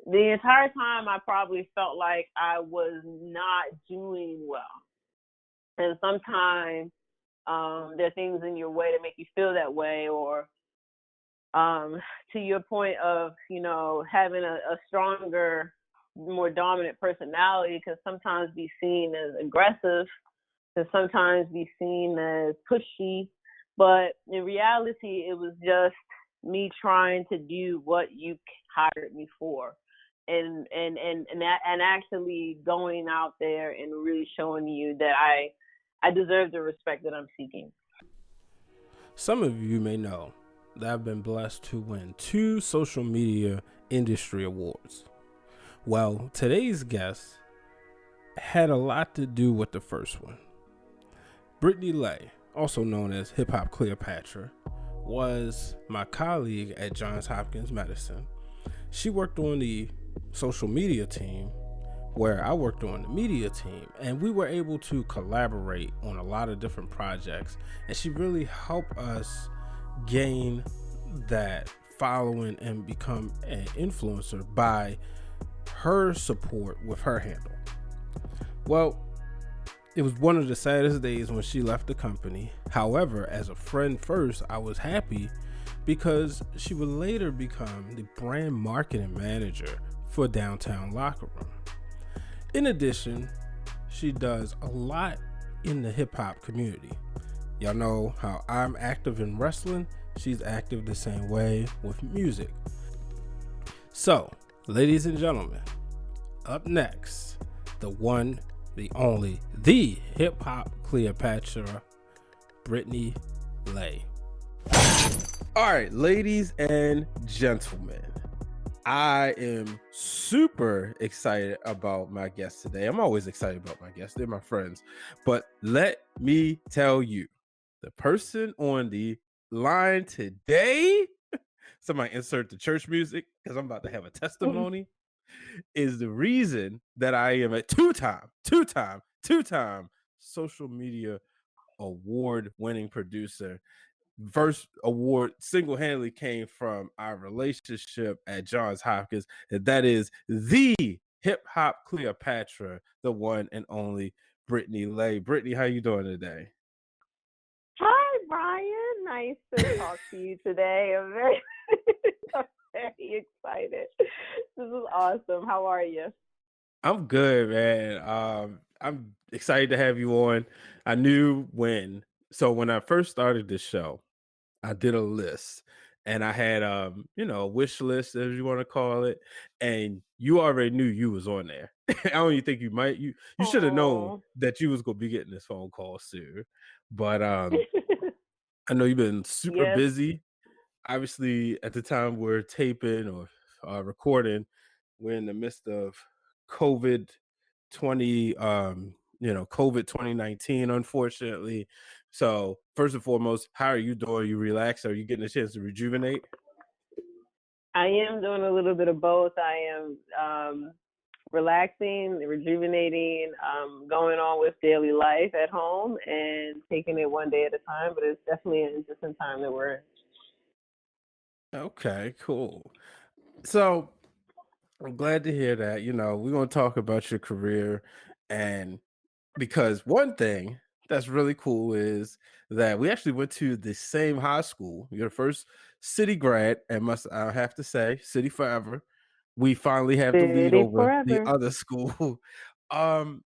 the entire time I probably felt like I was not doing well. And sometimes there are things in your way that make you feel that way, or to your point of, having a stronger, more dominant personality can sometimes be seen as aggressive, can sometimes be seen as pushy. But in reality, it was just me trying to do what you hired me for. And actually going out there and really showing you that I deserve the respect that I'm seeking. Some of you may know that I've been blessed to win 2 social media industry awards. Well, today's guest had a lot to do with the first one. Brittany Leigh, also known as Hip Hop Cleopatra, was my colleague at Johns Hopkins Medicine. She worked on the social media team, where I worked on the media team, and we were able to collaborate on a lot of different projects, and she really helped us gain that following and become an influencer by her support with her handle. Well, it was one of the saddest days when she left the company. However, as a friend first, I was happy because she would later become the brand marketing manager for Downtown Locker Room. In addition, she does a lot in the hip hop community. Y'all know how I'm active in wrestling. She's active the same way with music. So, ladies and gentlemen, up next, the one, the only, the hip hop Cleopatra, Brittany Leigh. All right, ladies and gentlemen, I am super excited about my guests today. I'm always excited about my guests. They're my friends. But let me tell you, the person on the line today, somebody insert the church music because I'm about to have a testimony, is the reason that I am a two-time social media award-winning producer. First award single-handedly came from our relationship at Johns Hopkins, and that is the hip hop Cleopatra, the one and only Brittany Leigh. Brittany, how you doing today? Hi, Brian. Nice to talk to you today. I'm very excited. This is awesome. How are you? I'm good, man. I'm excited to have you on. I knew when I first started this show, I did a list, and I had a wish list, as you want to call it, and you already knew you was on there. I don't even think you should have known that you was gonna be getting this phone call soon. But I know you've been super busy. Obviously, at the time we're taping or recording, we're in the midst of COVID 2019, unfortunately. So first and foremost, how are you doing? Are you relaxed? Are you getting a chance to rejuvenate? I am doing a little bit of both. I am relaxing, rejuvenating, going on with daily life at home and taking it one day at a time, but it's definitely an interesting time that we're in. Okay, cool. So I'm glad to hear that. We're going to talk about your career, and because one thing that's really cool is that we actually went to the same high school. You're the first city grad, and I have to say, city forever. We finally have the lead City over the forever. other school. um,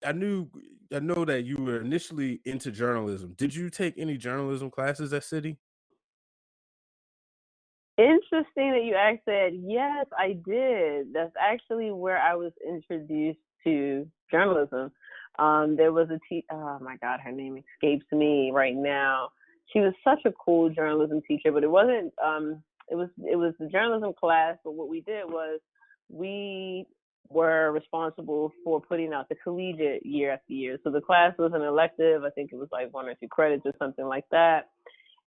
I know that you were initially into journalism. Did you take any journalism classes at City? Interesting that you asked that. Yes, I did. That's actually where I was introduced to journalism. There was oh my God, her name escapes me right now. She was such a cool journalism teacher, but it wasn't, it was the journalism class, but what we did was we were responsible for putting out the collegiate year after year. So the class was an elective. I think it was like 1 or 2 credits or something like that.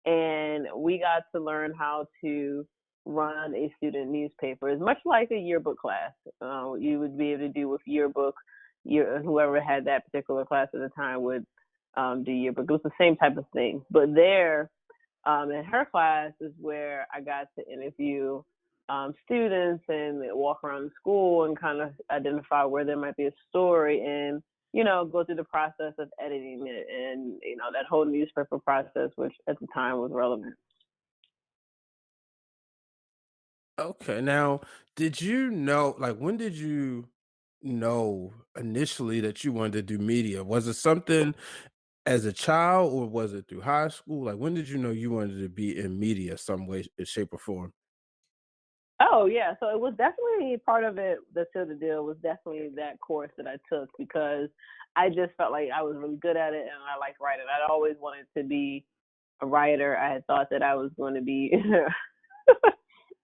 And we got to learn how to run a student newspaper. It's much like a yearbook class. You would be able to do with yearbook. Whoever had that particular class at the time would do yearbook. It was the same type of thing. But there, in her class is where I got to interview students and walk around the school and kind of identify where there might be a story and, go through the process of editing it and, that whole newspaper process, which at the time was relevant. Okay. Now, did you know, like, when did you know initially that you wanted to do media? Was it something as a child or was it through high school? Like, when did you know you wanted to be in media some way, shape, or form? Oh yeah, so it was definitely part of it. The Seal the Deal was definitely that course that I took because I just felt like I was really good at it and I liked writing. I'd always wanted to be a writer. I had thought that I was going to be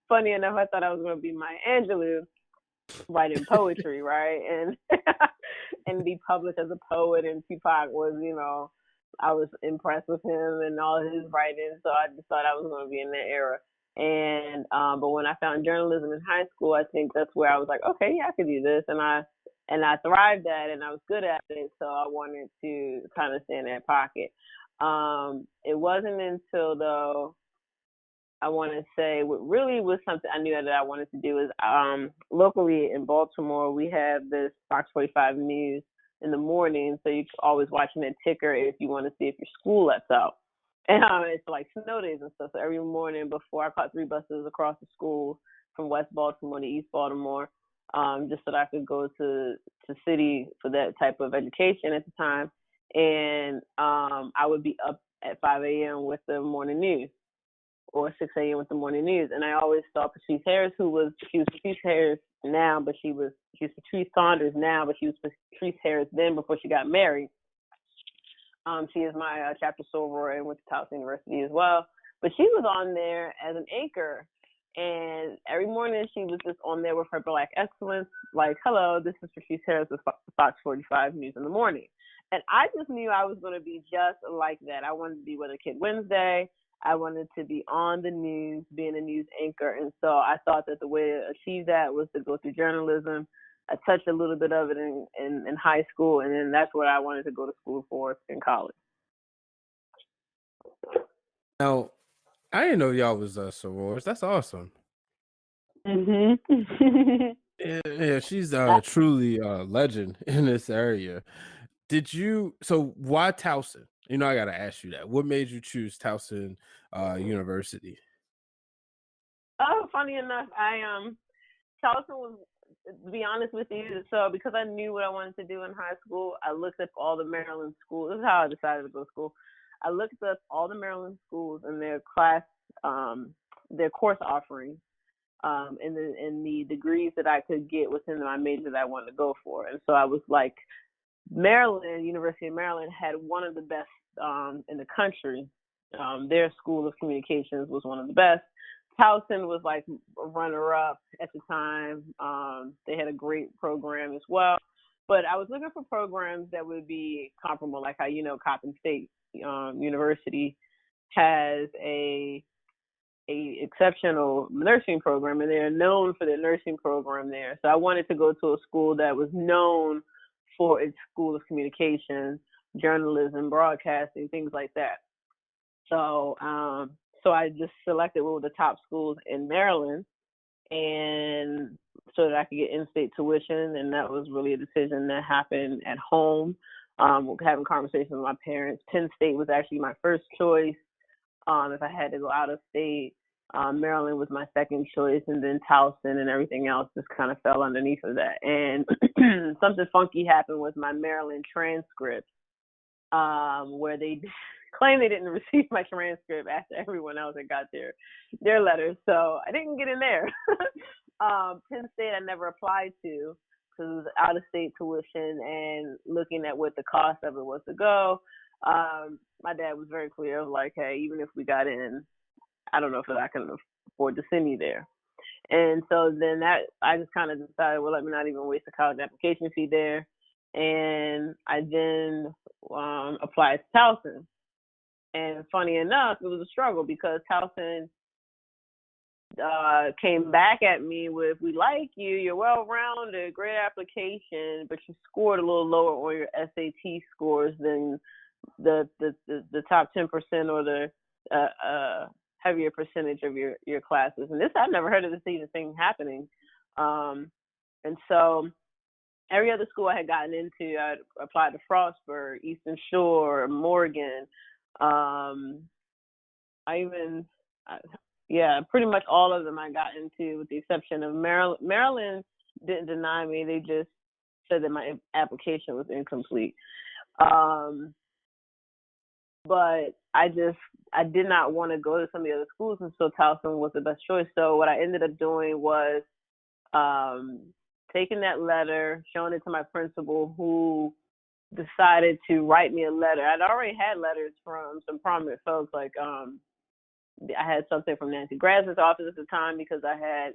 funny enough. I thought I was going to be Maya Angelou writing poetry, right, and and be published as a poet. And Tupac was, I was impressed with him and all his writing, so I just thought I was going to be in that era. And but when I found journalism in high school, I think that's where I was like, okay, yeah, I could do this, and I thrived at it, and I was good at it, so I wanted to kind of stay in that pocket. It wasn't until though I want to say what really was something I knew that I wanted to do is locally in Baltimore we have this Fox 45 News in the morning, so you're always watching that ticker if you want to see if your school lets out. And it's like snow days and stuff. So every morning before I caught 3 buses across the school from West Baltimore to East Baltimore, just so that I could go to city for that type of education at the time. And I would be up at 5 a.m. with the morning news or 6 a.m. with the morning news. And I always saw Patrice Harris, she was Patrice Harris now, but she's Patrice Saunders now, but she was Patrice Harris then before she got married. She is my chapter soror and went to Towson University as well. But she was on there as an anchor. And every morning she was just on there with her Black excellence, like, hello, this is Patrice Harris with Fox 45 News in the morning. And I just knew I was going to be just like that. I wanted to be with a Kid Wednesday. I wanted to be on the news, being a news anchor. And so I thought that the way to achieve that was to go through journalism. I touched a little bit of it in high school, and then that's what I wanted to go to school for in college. Now, I didn't know y'all was sorors. That's awesome. Mhm. Yeah, she's truly a legend in this area. Did you? So why Towson? I got to ask you that. What made you choose Towson University? Oh, funny enough, Charleston was, to be honest with you, so because I knew what I wanted to do in high school, I looked up all the Maryland schools. This is how I decided to go to school. I looked up all the Maryland schools and their course offerings, and the degrees that I could get within my major that I wanted to go for. And so I was like, Maryland, University of Maryland had one of the best in the country. Their School of Communications was one of the best. Towson was like a runner-up at the time. They had a great program as well. But I was looking for programs that would be comparable, like how, Coppin State University has a exceptional nursing program, and they're known for their nursing program there. So I wanted to go to a school that was known for its School of Communications, journalism, broadcasting, things like that. So so I just selected what were the top schools in Maryland, and so that I could get in-state tuition, and that was really a decision that happened at home. Having conversations with my parents. Penn State was actually my first choice. If I had to go out of state, Maryland was my second choice, and then Towson and everything else just kind of fell underneath of that. And something funky happened with my Maryland transcript, where they claimed they didn't receive my transcript after everyone else had got their letters. So I didn't get in there. Penn State I never applied to because it was out of state tuition, and looking at what the cost of it was to go, my dad was very clear of like, hey, even if we got in, I don't know if I can afford to send you there. And so then that I just kind of decided, well, let me not even waste a college application fee there. And I then applied to Towson. And funny enough, it was a struggle because Towson came back at me with, we like you, you're well-rounded, great application, but you scored a little lower on your SAT scores than the top 10% or the heavier percentage of your classes. And this, I've never heard of this even thing happening. And so every other school I had gotten into, I applied to Frostburg, Eastern Shore, Morgan. Pretty much all of them I got into, with the exception of Maryland. Maryland didn't deny me; they just said that my application was incomplete. But I did not want to go to some of the other schools, and so Towson was the best choice. So what I ended up doing was taking that letter, showing it to my principal, who decided to write me a letter. I'd already had letters from some prominent folks, like I had something from Nancy Grass's office at the time, because I had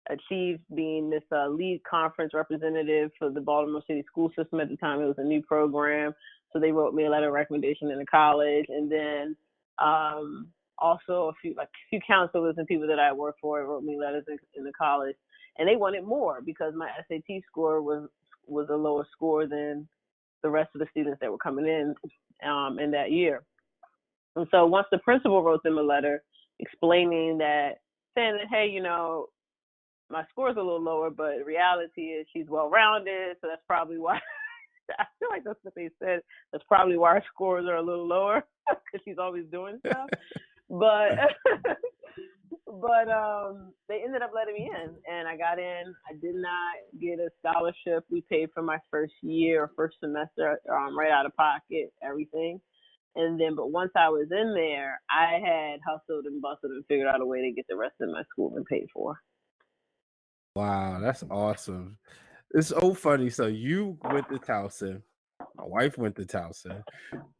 achieved being this lead conference representative for the Baltimore City school system at the time. It was a new program, so they wrote me a letter of recommendation in the college. And then also a few counselors and people that I worked for wrote me letters in the college, and they wanted more because my SAT score was a lower score than the rest of the students that were coming in that year. And so once the principal wrote them a letter explaining that, saying that, hey, my score's a little lower, but the reality is she's well-rounded, so that's probably why. I feel like that's what they said. That's probably why our scores are a little lower, because she's always doing stuff. But they ended up letting me in, and I got in. I did not get a scholarship. We paid for my first year or first semester right out of pocket, everything. And then, but once I was in there, I had hustled and bustled and figured out a way to get the rest of my schooling paid for. Wow, that's awesome. It's so funny. So you went to Towson, my wife went to Towson,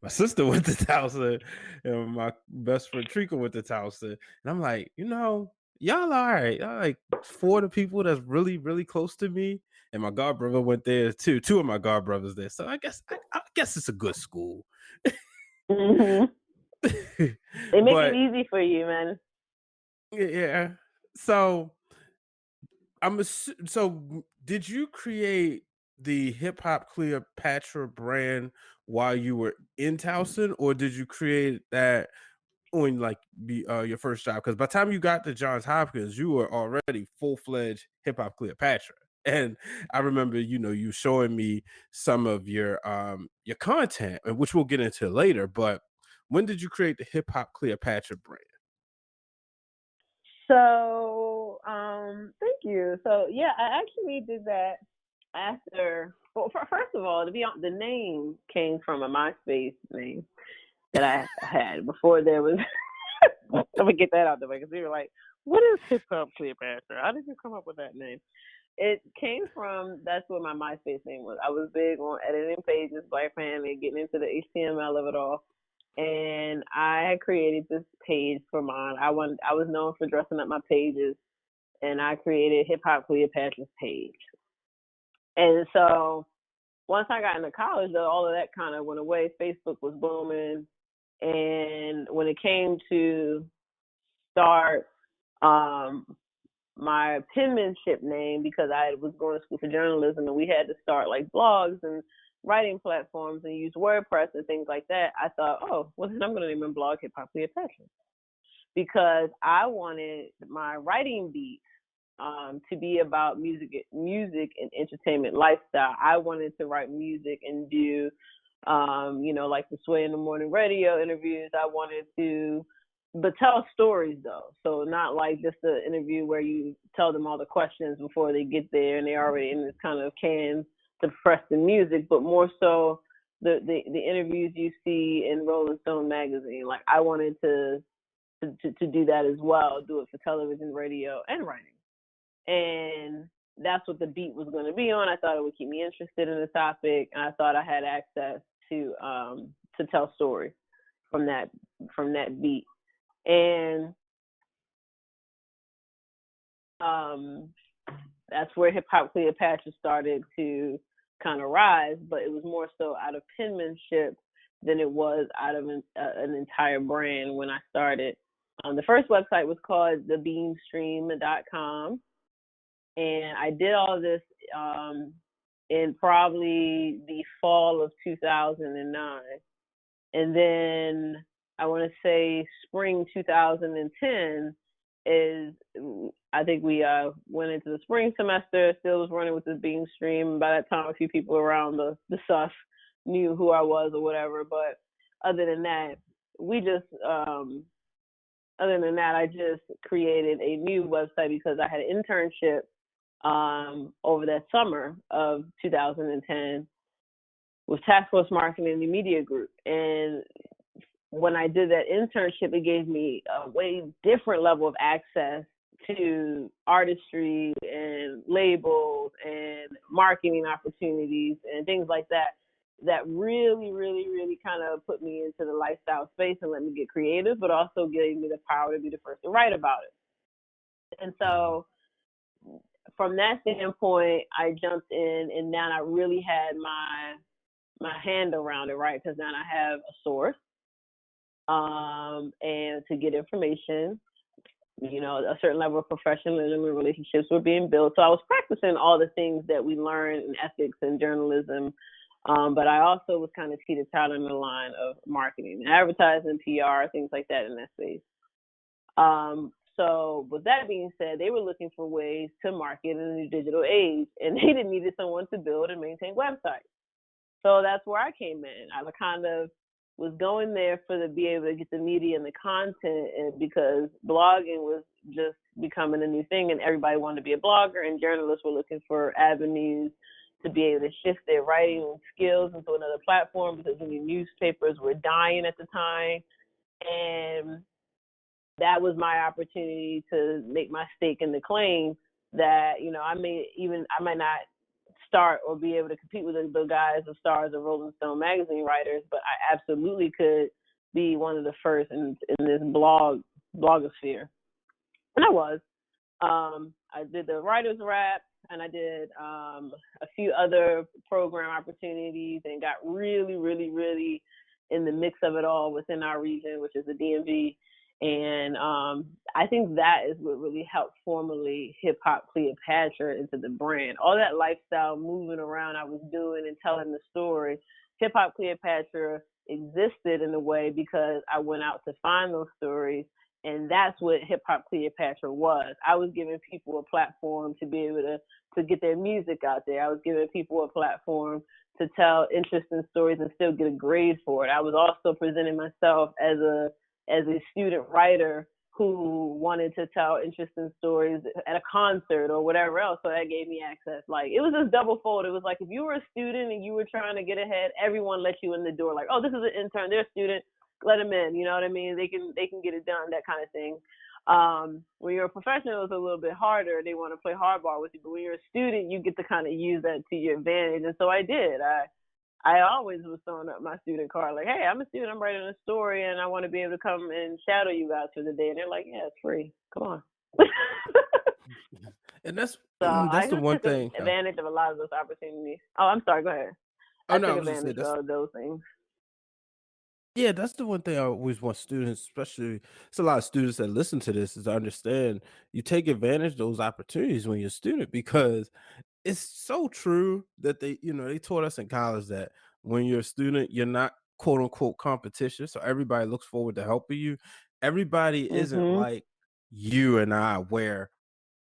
my sister went to Towson, and my best friend Trika went to Towson. And I'm like, y'all all right. Y'all like 4 of the people that's really, really close to me. And my god brother went there too. 2 of my god brothers there. So I guess it's a good school. Mm-hmm. They make But it easy for you, man. yeah. So did you create the Hip Hop Cleopatra brand while you were in Towson, or did you create that on your first job? Because by the time you got to Johns Hopkins, you were already full-fledged Hip Hop Cleopatra. And I remember, you showing me some of your content, which we'll get into later. But when did you create the Hip Hop Cleopatra brand? So, thank you. So, yeah, I actually did that after. Well, first of all, to be honest, the name came from a MySpace name that I had before there was. Let me get that out the way, because we were like, "What is Hip Hop Cleopatra? How did you come up with that name?" It came from, that's what my MySpace name was. I was big on editing pages, Black Family, getting into the HTML of it all. And I had created this page for mine. I was known for dressing up my pages, and I created Hip Hop Cleopatra's page. And so once I got into college, though, all of that kind of went away. Facebook was booming, and when it came to start my penmanship name, because I was going to school for journalism, and we had to start like blogs and writing platforms and use WordPress and things like that, I thought, oh, well, then I'm going to name my blog Hip Hop Cleopatra, because I wanted my writing beat to be about music and entertainment lifestyle. I wanted to write music and do, like the Sway in the Morning radio interviews. I wanted to, but tell stories though. So not like just an interview where you tell them all the questions before they get there and they're already in this kind of can to press the music, but more so the interviews you see in Rolling Stone magazine. Like I wanted to do that as well, do it for television, radio, and writing. And that's what the beat was going to be on. I thought it would keep me interested in the topic, and I thought I had access to tell stories from that beat. And that's where Hip Hop Cleopatra started to kind of rise, but it was more so out of penmanship than it was out of an entire brand when I started. The first website was called thebeamstream.com, and I did all of this in probably the fall of 2009. And then I want to say spring 2010 is, I think we went into the spring semester, still was running with the Beam stream. By that time, a few people around the SUS knew who I was or whatever. But other than that, I just created a new website because I had an internship over that summer of 2010 with Task Force Marketing and the Media Group. And when I did that internship, it gave me a way different level of access to artistry and labels and marketing opportunities and things like that, that really, really, really kind of put me into the lifestyle space and let me get creative, but also gave me the power to be the first to write about it. And so from that standpoint, I jumped in, and now I really had my hand around it, right? Because now I have a source. And to get information, a certain level of professionalism and relationships were being built. So I was practicing all the things that we learned in ethics and journalism, but I also was kind of teeter-totter in the line of marketing, advertising, PR, things like that in that space. So with that being said, they were looking for ways to market in the new digital age, and they needed someone to build and maintain websites. So that's where I came in. I kind of was going there to be able to get the media and the content, and because blogging was just becoming a new thing and everybody wanted to be a blogger, and journalists were looking for avenues to be able to shift their writing skills into another platform because the newspapers were dying at the time. And that was my opportunity to make my stake in the claim that, I might not start or be able to compete with the guys, the stars of Rolling Stone magazine writers, but I absolutely could be one of the first in this blogosphere. And I was. I did the writer's rap, and I did a few other program opportunities, and got really, really, really in the mix of it all within our region, which is the DMV. And I think that is what really helped formulate Hip Hop Cleopatra into the brand. All that lifestyle moving around I was doing and telling the story, Hip Hop Cleopatra existed in a way because I went out to find those stories, and that's what Hip Hop Cleopatra was. I was giving people a platform to be able to get their music out there. I was giving people a platform to tell interesting stories and still get a grade for it. I was also presenting myself as a student writer who wanted to tell interesting stories at a concert or whatever else. So that gave me access. Like, it was just double fold. It was like, if you were a student and you were trying to get ahead, everyone let you in the door. Like, oh, this is an intern, they're a student, let them in. You know what I mean? They can get it done, that kind of thing. When you're a professional, it's a little bit harder. They want to play hardball with you. But when you're a student, you get to kind of use that to your advantage. And so I did. I always was throwing up my student card, like, hey, I'm a student, I'm writing a story, and I want to be able to come and shadow you guys for the day. And they're like, yeah, it's free. Come on. And that's So that's I the just one took thing. advantage of a lot of those opportunities. Oh, I'm sorry. Go ahead. I took advantage of those things. Yeah, that's the one thing I always want students, especially it's a lot of students that listen to this, is to understand you take advantage of those opportunities when you're a student, because it's so true that they taught us in college that when you're a student, you're not quote unquote competition. So everybody looks forward to helping you. Everybody isn't Mhm. like you and I, where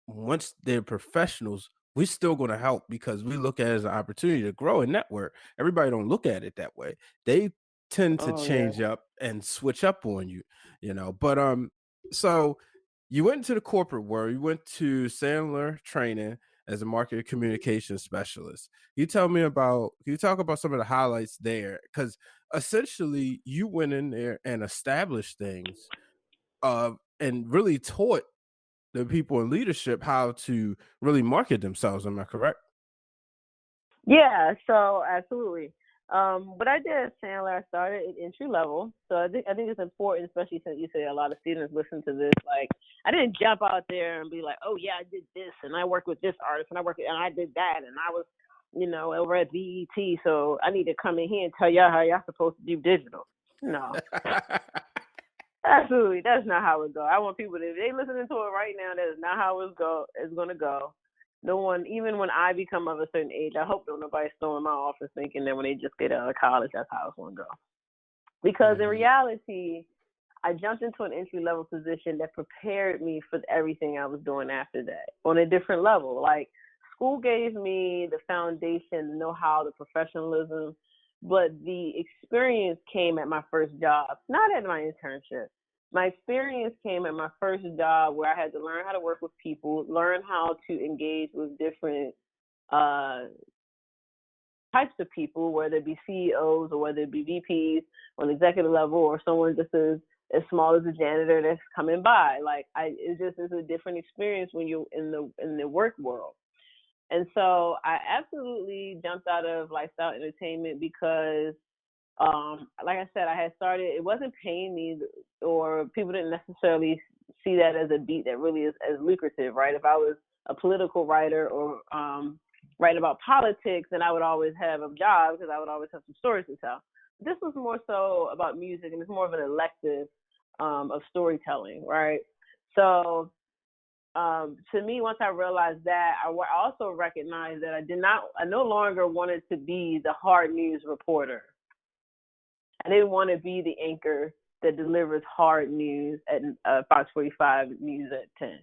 once they're professionals, we're still going to help because we look at it as an opportunity to grow and network. Everybody don't look at it that way. They tend to Oh yeah. change up and switch up on you, But so you went into the corporate world. You went to Sandler Training as a marketing communication specialist. Can you talk about some of the highlights there? Because essentially you went in there and established things and really taught the people in leadership how to really market themselves. Am I correct? Yeah, so absolutely. What I did at Sandler, I started at entry level. So I think it's important, especially since you say a lot of students listen to this. Like, I didn't jump out there and be like, oh yeah, I did this and I worked with this artist and I did that and I was, over at BET. So I need to come in here and tell y'all how y'all supposed to do digital. No, absolutely, that's not how it go. I want people to, if they listening to it right now, that is not how it's gonna go. No one, even when I become of a certain age, I hope nobody's throwing my office thinking that when they just get out of college, that's how it's gonna go. Because in Mhm. reality, I jumped into an entry level position that prepared me for everything I was doing after that on a different level. Like, school gave me the foundation, the know-how, the professionalism, but the experience came at my first job, not at my internship. My experience came at my first job where I had to learn how to work with people, learn how to engage with different uh, types of people, whether it be CEOs or whether it be VPs on the executive level or someone just as small as a janitor that's coming by. Like, it just is a different experience when you're in the work world. And so I absolutely jumped out of lifestyle entertainment because, like I said, I had started, it wasn't paying me, or people didn't necessarily see that as a beat that really is as lucrative, right? If I was a political writer or writing about politics, then I would always have a job because I would always have some stories to tell. This was more so about music, and it's more of an elective of storytelling, right? So to me, once I realized that, I also recognized that I no longer wanted to be the hard news reporter. I didn't want to be the anchor that delivers hard news at Fox 45 News at 10.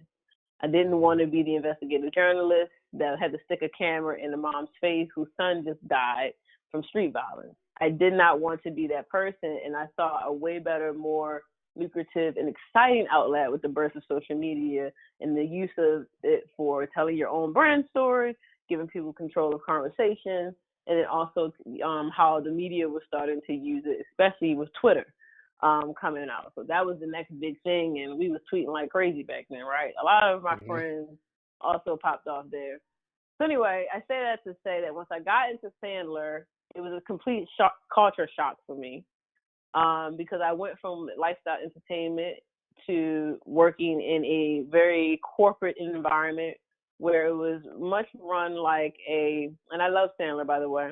I didn't want to be the investigative journalist that had to stick a camera in a mom's face whose son just died from street violence. I did not want to be that person, and I saw a way better, more lucrative and exciting outlet with the birth of social media and the use of it for telling your own brand story, giving people control of conversations, and then also how the media was starting to use it, especially with Twitter coming out. So that was the next big thing, and we was tweeting like crazy back then, right? A lot of my friends also popped off there. So anyway, I say that to say that once I got into Sandler, it was a complete culture shock for me, because I went from lifestyle entertainment to working in a very corporate environment where it was much run like and I love Sandler, by the way,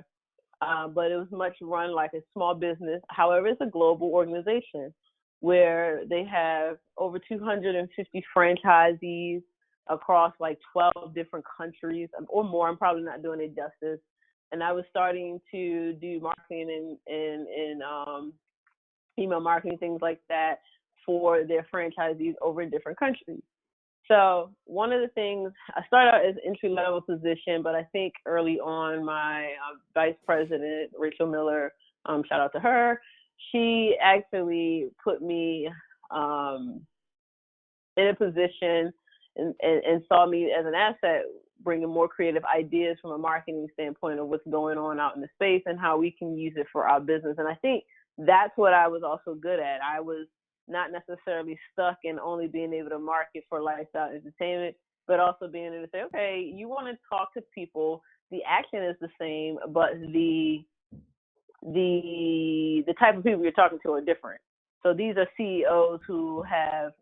but it was much run like a small business. However, it's a global organization where they have over 250 franchisees across like 12 different countries or more. I'm probably not doing it justice. And I was starting to do marketing and email marketing, things like that, for their franchisees over in different countries. So one of the things, I started out as entry-level position, but I think early on my vice president, Rachel Miller, shout out to her, she actually put me in a position and saw me as an asset, bringing more creative ideas from a marketing standpoint of what's going on out in the space and how we can use it for our business. And I think that's what I was also good at. I was not necessarily stuck in only being able to market for lifestyle entertainment, but also being able to say, okay, you want to talk to people, the action is the same, but the type of people you're talking to are different. So these are CEOs who have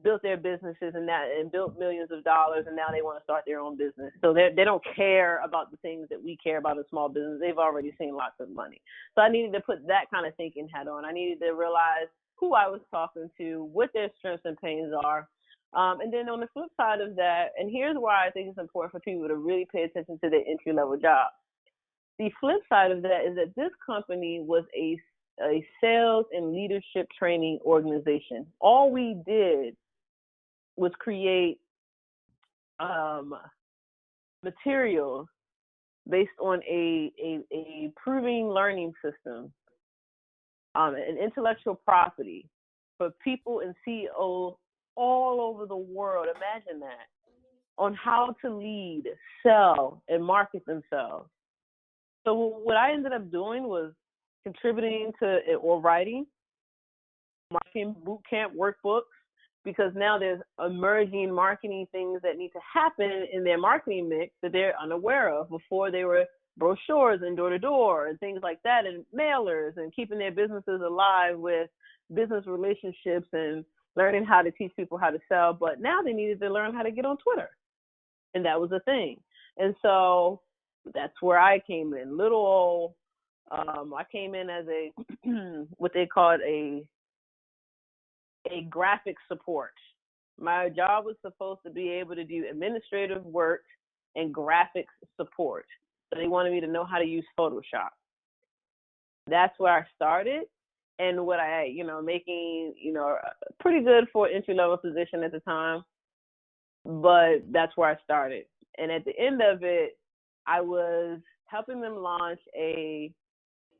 built their businesses and built millions of dollars, and now they want to start their own business. So they don't care about the things that we care about in small business. They've already seen lots of money. So I needed to put that kind of thinking hat on. I needed to realize who I was talking to, what their strengths and pains are. And then on the flip side of that, and here's why I think it's important for people to really pay attention to their entry-level job. The flip side of that is that this company was a sales and leadership training organization. All we did was create materials based on a proving learning system, an intellectual property for people and CEOs all over the world. Imagine that, on how to lead, sell, and market themselves. So what I ended up doing was contributing to or writing marketing boot camp workbooks, because now there's emerging marketing things that need to happen in their marketing mix that they're unaware of. Before, they were brochures and door-to-door and things like that, and mailers, and keeping their businesses alive with business relationships and learning how to teach people how to sell. But now they needed to learn how to get on Twitter, and that was a thing. And so that's where I came in. I came in as what they called a graphic support. My job was supposed to be able to do administrative work and graphics support. So they wanted me to know how to use Photoshop. That's where I started. and what I, making, pretty good for an entry level position at the time. But that's where I started. And at the end of it, I was helping them launch a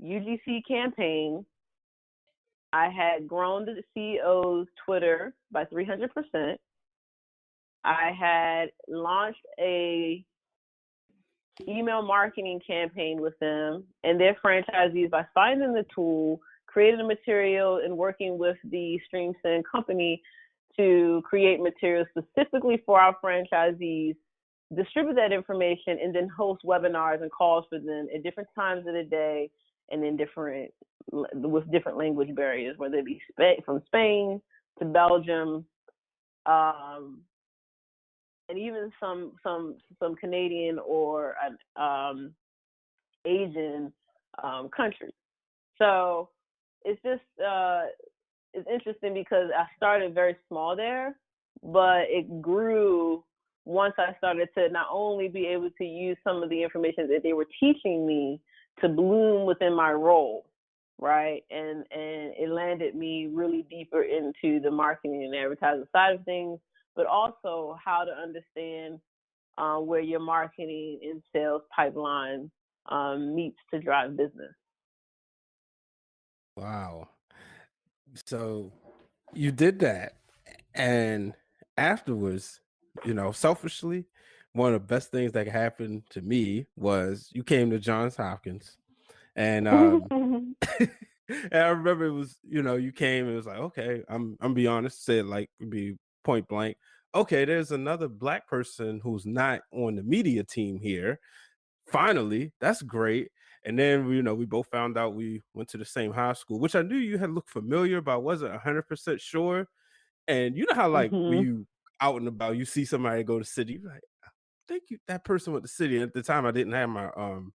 UGC campaign. I had grown the CEO's Twitter by 300%. I had launched a email marketing campaign with them and their franchisees by finding the tool, creating a material, and working with the StreamSend company to create materials specifically for our franchisees, distribute that information, and then host webinars and calls for them at different times of the day and in with different language barriers, whether it be from Spain to Belgium, and even some Canadian or Asian countries. So it's just it's interesting because I started very small there, but it grew once I started to not only be able to use some of the information that they were teaching me to bloom within my role, right? And it landed me really deeper into the marketing and advertising side of things, but also how to understand where your marketing and sales pipeline meets to drive business. Wow. So you did that, and afterwards, selfishly, one of the best things that happened to me was you came to Johns Hopkins, and and I remember it was, you came and it was like, okay, I'm be honest, said like be point blank, okay, there's another Black person who's not on the media team here. Finally, that's great. And then we both found out we went to the same high school, which I knew you had looked familiar, but I wasn't 100% sure. And you know how like when you out and about, you see somebody go to city, you're like, I think that person went to city. At the time, I didn't have my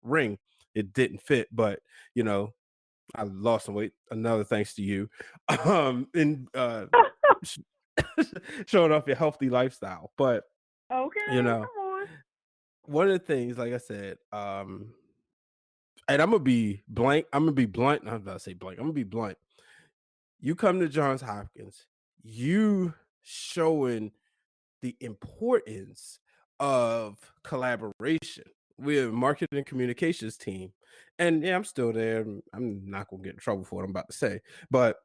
ring; it didn't fit. But I lost some weight. Another thanks to you, and showing off your healthy lifestyle. But okay, come on. One of the things, like I said, and I'm gonna be blank. I'm gonna be blunt. I'm about to say blank. I'm gonna be blunt. You come to Johns Hopkins, you showing the importance of collaboration with marketing and communications team. And yeah, I'm still there. I'm not gonna get in trouble for what I'm about to say, but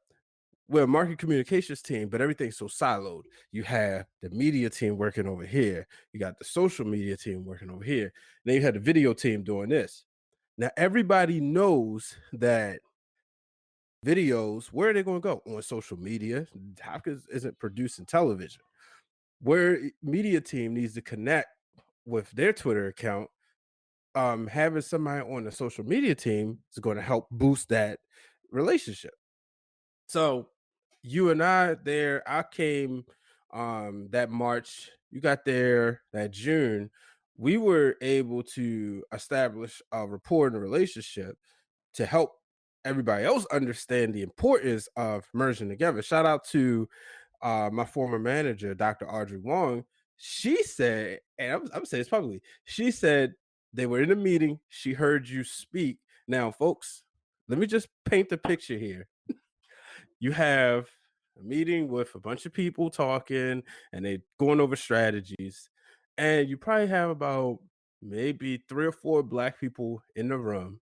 we're a market communications team, but everything's so siloed. You have the media team working over here, you got the social media team working over here, and then you had the video team doing this. Now everybody knows that videos, where are they going to go? On social media. Hopkins isn't producing television. Where media team needs to connect with their Twitter account, having somebody on the social media team is going to help boost that relationship. So you and I there, I came that March, you got there that June. We were able to establish a rapport and a relationship to help everybody else understand the importance of merging together. Shout out to my former manager, Dr. Audrey Wong. She said, and I'm saying it's publicly, she said they were in a meeting. She heard you speak. Now, folks, let me just paint the picture here. You have a meeting with a bunch of people talking and they going over strategies. And you probably have about maybe 3 or 4 Black people in the room,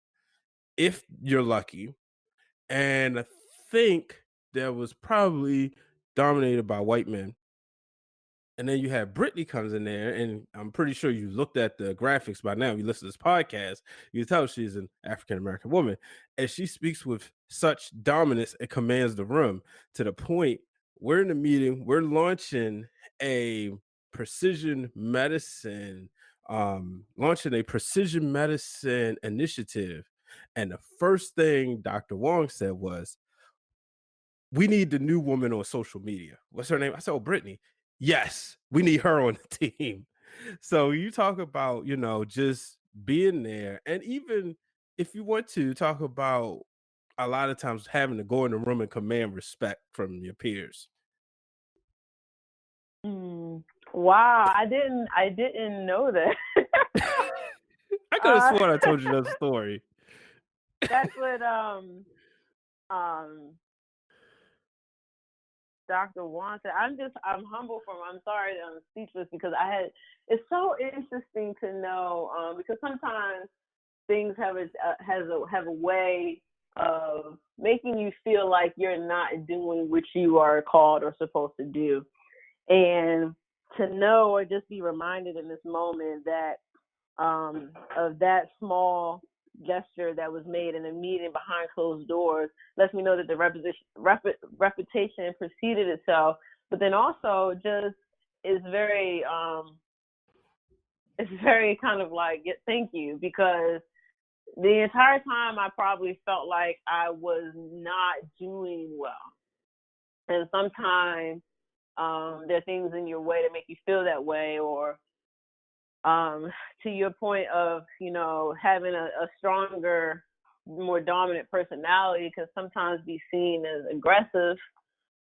if you're lucky. And I think that was probably dominated by white men. And then you have Brittany comes in there, and I'm pretty sure you looked at the graphics by now. You listen to this podcast, you tell she's an African American woman, and she speaks with such dominance and commands the room to the point we're in the meeting, we're launching a precision medicine, initiative, and the first thing Dr. Wong said was, "We need the new woman on social media." What's her name? I said, "Oh, Brittany." Yes, we need her on the team. So you talk about, just being there. And even if you want to talk about a lot of times having to go in the room and command respect from your peers. Wow, I didn't know that. I could have sworn I told you that story. That's what um, Dr. Wanda, I'm humble I'm sorry that I'm speechless because it's so interesting to know, because sometimes things have a way of making you feel like you're not doing what you are called or supposed to do. And to know or just be reminded in this moment that of that small gesture that was made in a meeting behind closed doors lets me know that the reputation preceded itself, but then also just is very it's very kind of like thank you, because the entire time I probably felt like I was not doing well. And sometimes there are things in your way to make you feel that way, or to your point of, having a stronger, more dominant personality can sometimes be seen as aggressive,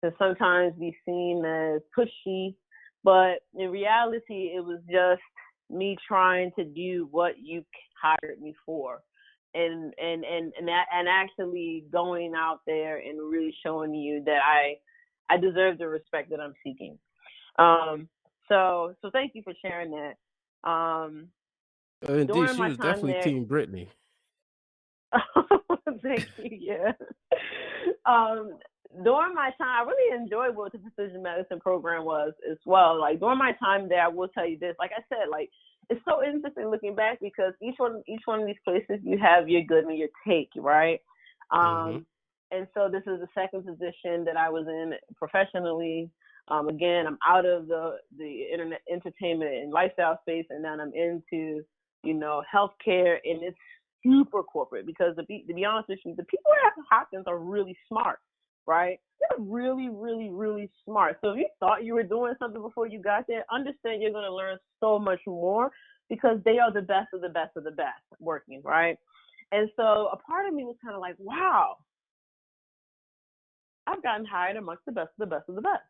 can sometimes be seen as pushy. But in reality, it was just me trying to do what you hired me for. And actually going out there and really showing you that I deserve the respect that I'm seeking. So thank you for sharing that. Indeed, During she my was time definitely there, Team Brittany. thank you. Yeah. During my time, I really enjoyed what the precision medicine program was as well. Like during my time there, I will tell you this. Like I said, like it's so interesting looking back because each one of these places you have your good and your take, right? Mm-hmm. And so this is the second position that I was in professionally. Again, I'm out of the internet entertainment and lifestyle space, and then I'm into healthcare, and it's super corporate because to be honest with you, the people at Hopkins are really smart, right? They're really, really, really smart. So if you thought you were doing something before you got there, understand you're going to learn so much more because they are the best of the best of the best working, right? And so a part of me was kind of like, wow, I've gotten hired amongst the best of the best of the best.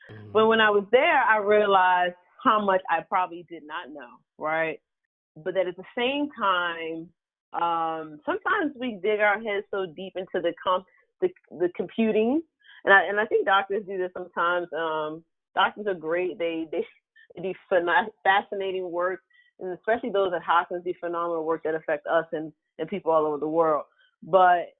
Mm-hmm. But when I was there, I realized how much I probably did not know, right? But that at the same time, sometimes we dig our heads so deep into the computing, and I think doctors do this sometimes. Doctors are great; they do fascinating work, and especially those at Hopkins do phenomenal work that affect us and people all over the world. But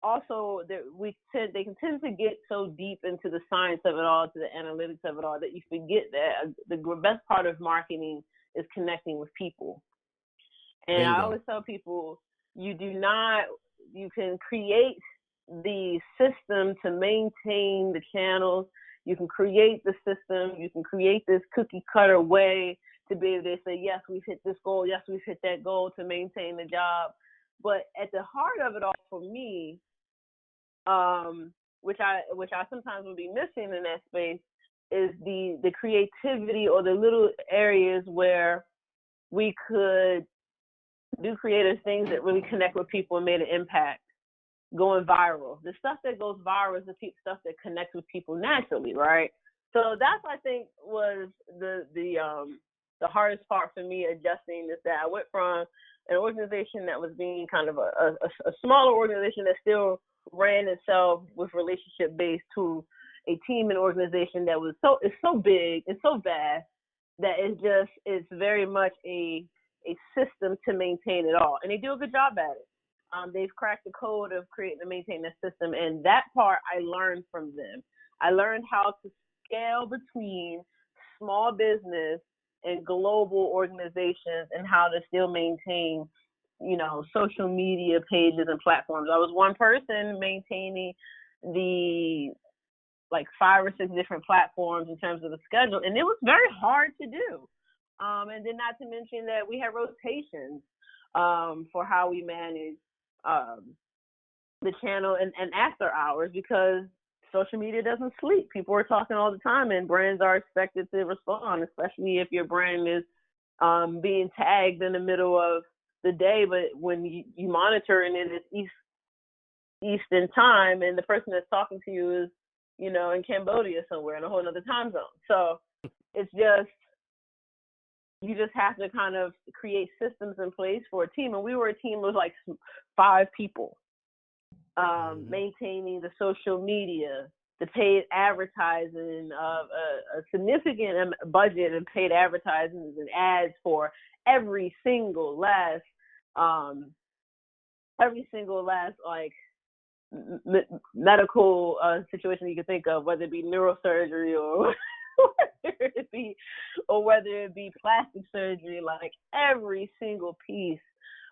also, they can tend to get so deep into the science of it all, to the analytics of it all, that you forget that the best part of marketing is connecting with people. And I Bingo. always tell people, you can create the system to maintain the channels. You can create the system. You can create this cookie cutter way to be able to say, yes, we've hit this goal. Yes, we've hit that goal to maintain the job. But at the heart of it all for me, which I sometimes would be missing in that space, is the creativity or the little areas where we could do creative things that really connect with people and made an impact, going viral. The stuff that goes viral is the stuff that connects with people naturally, right? So that's, I think, was the hardest part for me adjusting, is that I went from an organization that was being kind of a smaller organization that still ran itself with relationship based to a team and organization that it's so big, it's so vast that it's very much a system to maintain it all, and they do a good job at it. They've cracked the code of creating and maintaining a system, and that part I learned from them. I learned how to scale between small business and global organizations, and how to still maintain, social media pages and platforms. I was one person maintaining the 5 or 6 different platforms in terms of the schedule, and it was very hard to do. And then not to mention that we had rotations for how we manage the channel and after hours, because social media doesn't sleep. People are talking all the time, and brands are expected to respond, especially if your brand is being tagged in the middle of the day, but when you monitor and it is Eastern time, and the person that's talking to you is, in Cambodia somewhere in a whole other time zone. So it's just, you just have to kind of create systems in place for a team. And we were a team of 5 people. maintaining the social media, the paid advertising of a significant budget and paid advertisements and ads for every single last like medical situation you can think of, whether it be neurosurgery or whether it be plastic surgery, like every single piece.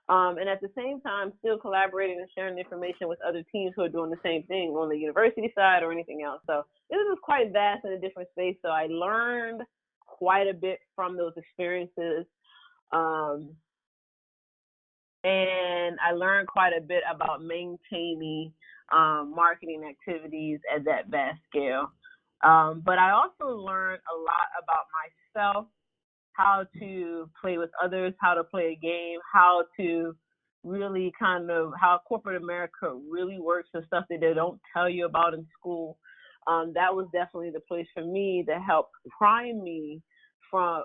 And at the same time, still collaborating and sharing information with other teams who are doing the same thing on the university side or anything else. So this was quite vast in a different space. So I learned quite a bit from those experiences. And I learned quite a bit about maintaining marketing activities at that vast scale. But I also learned a lot about myself, how to play with others, how to play a game, how to really how corporate America really works and stuff that they don't tell you about in school. That was definitely the place for me that helped prime me for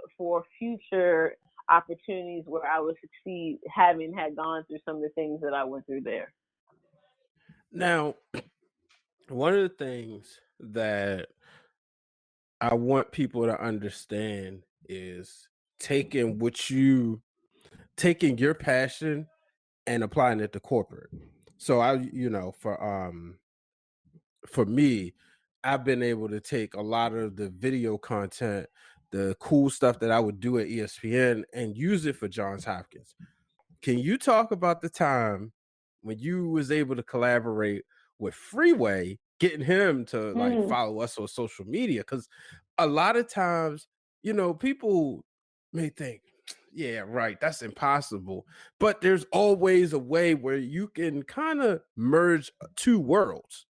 future opportunities where I would succeed, having had gone through some of the things that I went through there. Now, one of the things that I want people to understand is taking your passion and applying it to corporate. So for me, I've been able to take a lot of the video content, the cool stuff that I would do at ESPN, and use it for Johns Hopkins. Can you talk about the time when you was able to collaborate with Freeway, getting him to like follow us on social media? Because a lot of times, people may think, yeah, right, that's impossible. But there's always a way where you can kind of merge two worlds.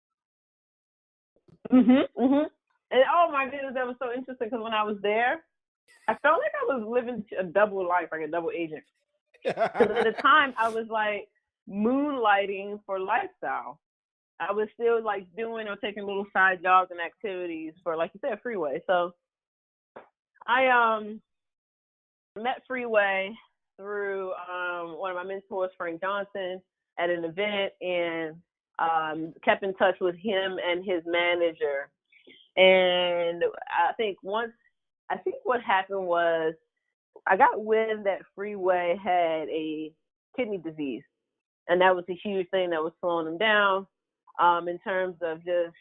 And oh my goodness, that was so interesting because when I was there, I felt like I was living a double life, like a double agent. Because at the time, I was like moonlighting for lifestyle. I was still like doing or taking little side jobs and activities for, like you said, Freeway. So I met Freeway through one of my mentors, Frank Johnson, at an event, and kept in touch with him and his manager. And I think what happened was I got wind that Freeway had a kidney disease, and that was a huge thing that was slowing him down. In terms of just,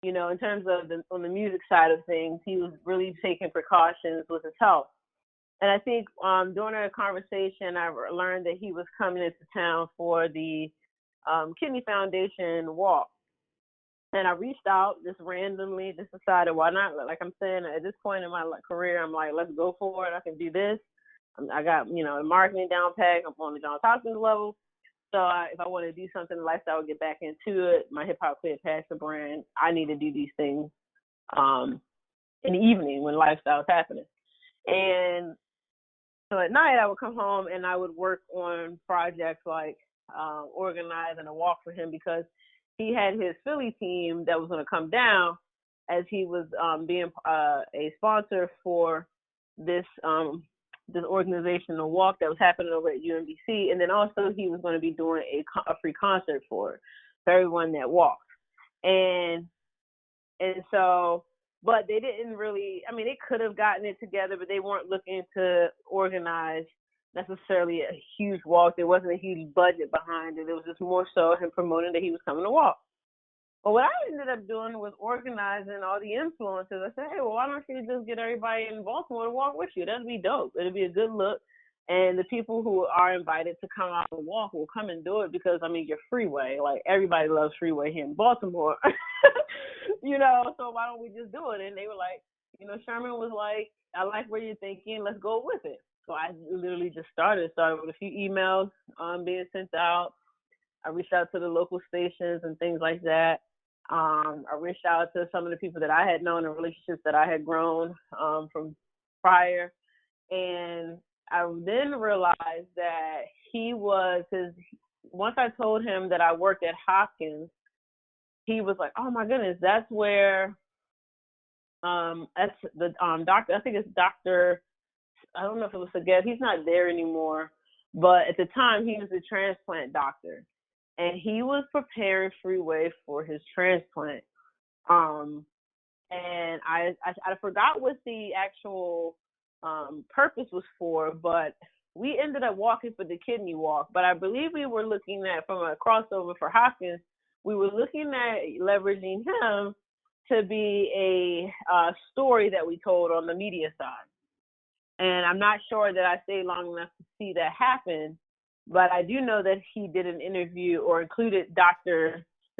in terms of on the music side of things, he was really taking precautions with his health. And I think during a conversation, I learned that he was coming into town for the Kidney Foundation walk. And I reached out just randomly, just decided why not? Like I'm saying, at this point in my career, I'm like, let's go for it. I can do this. I got, marketing down pat. I'm on the Johns Hopkins level. So if I want to do something in lifestyle, get back into it, my hip hop clear passion brand, I need to do these things in the evening when lifestyle is happening. And so at night I would come home and I would work on projects like organizing a walk for him, because he had his Philly team that was going to come down as he was being a sponsor for this organizational walk that was happening over at UMBC. And then also he was going to be doing a free concert for everyone that walked. And so, but they didn't really, they could have gotten it together, but they weren't looking to organize necessarily a huge walk. There wasn't a huge budget behind it. It was just more so him promoting that he was coming to walk. But what I ended up doing was organizing all the influencers. I said, hey, well, why don't you just get everybody in Baltimore to walk with you? That'd be dope. It'd be a good look. And the people who are invited to come out and walk will come and do it because, you're Freeway. Like, everybody loves Freeway here in Baltimore. So why don't we just do it? And they were like, Sherman was like, I like where you're thinking. Let's go with it. So I literally just started with a few emails being sent out. I reached out to the local stations and things like that. I reached out to some of the people that I had known and relationships that I had grown from prior. And I then realized that once I told him that I worked at Hopkins, he was like, oh my goodness, that's where, that's the doctor, I think it's Dr. I don't know if it was Saget. He's not there anymore. But at the time, he was a transplant doctor. and he was preparing Freeway for his transplant. And I forgot what the actual purpose was for, but we ended up walking for the kidney walk. But I believe we were looking at, from a crossover for Hopkins, we were looking at leveraging him to be a story that we told on the media side. And I'm not sure that I stayed long enough to see that happen, but I do know that he did an interview or included the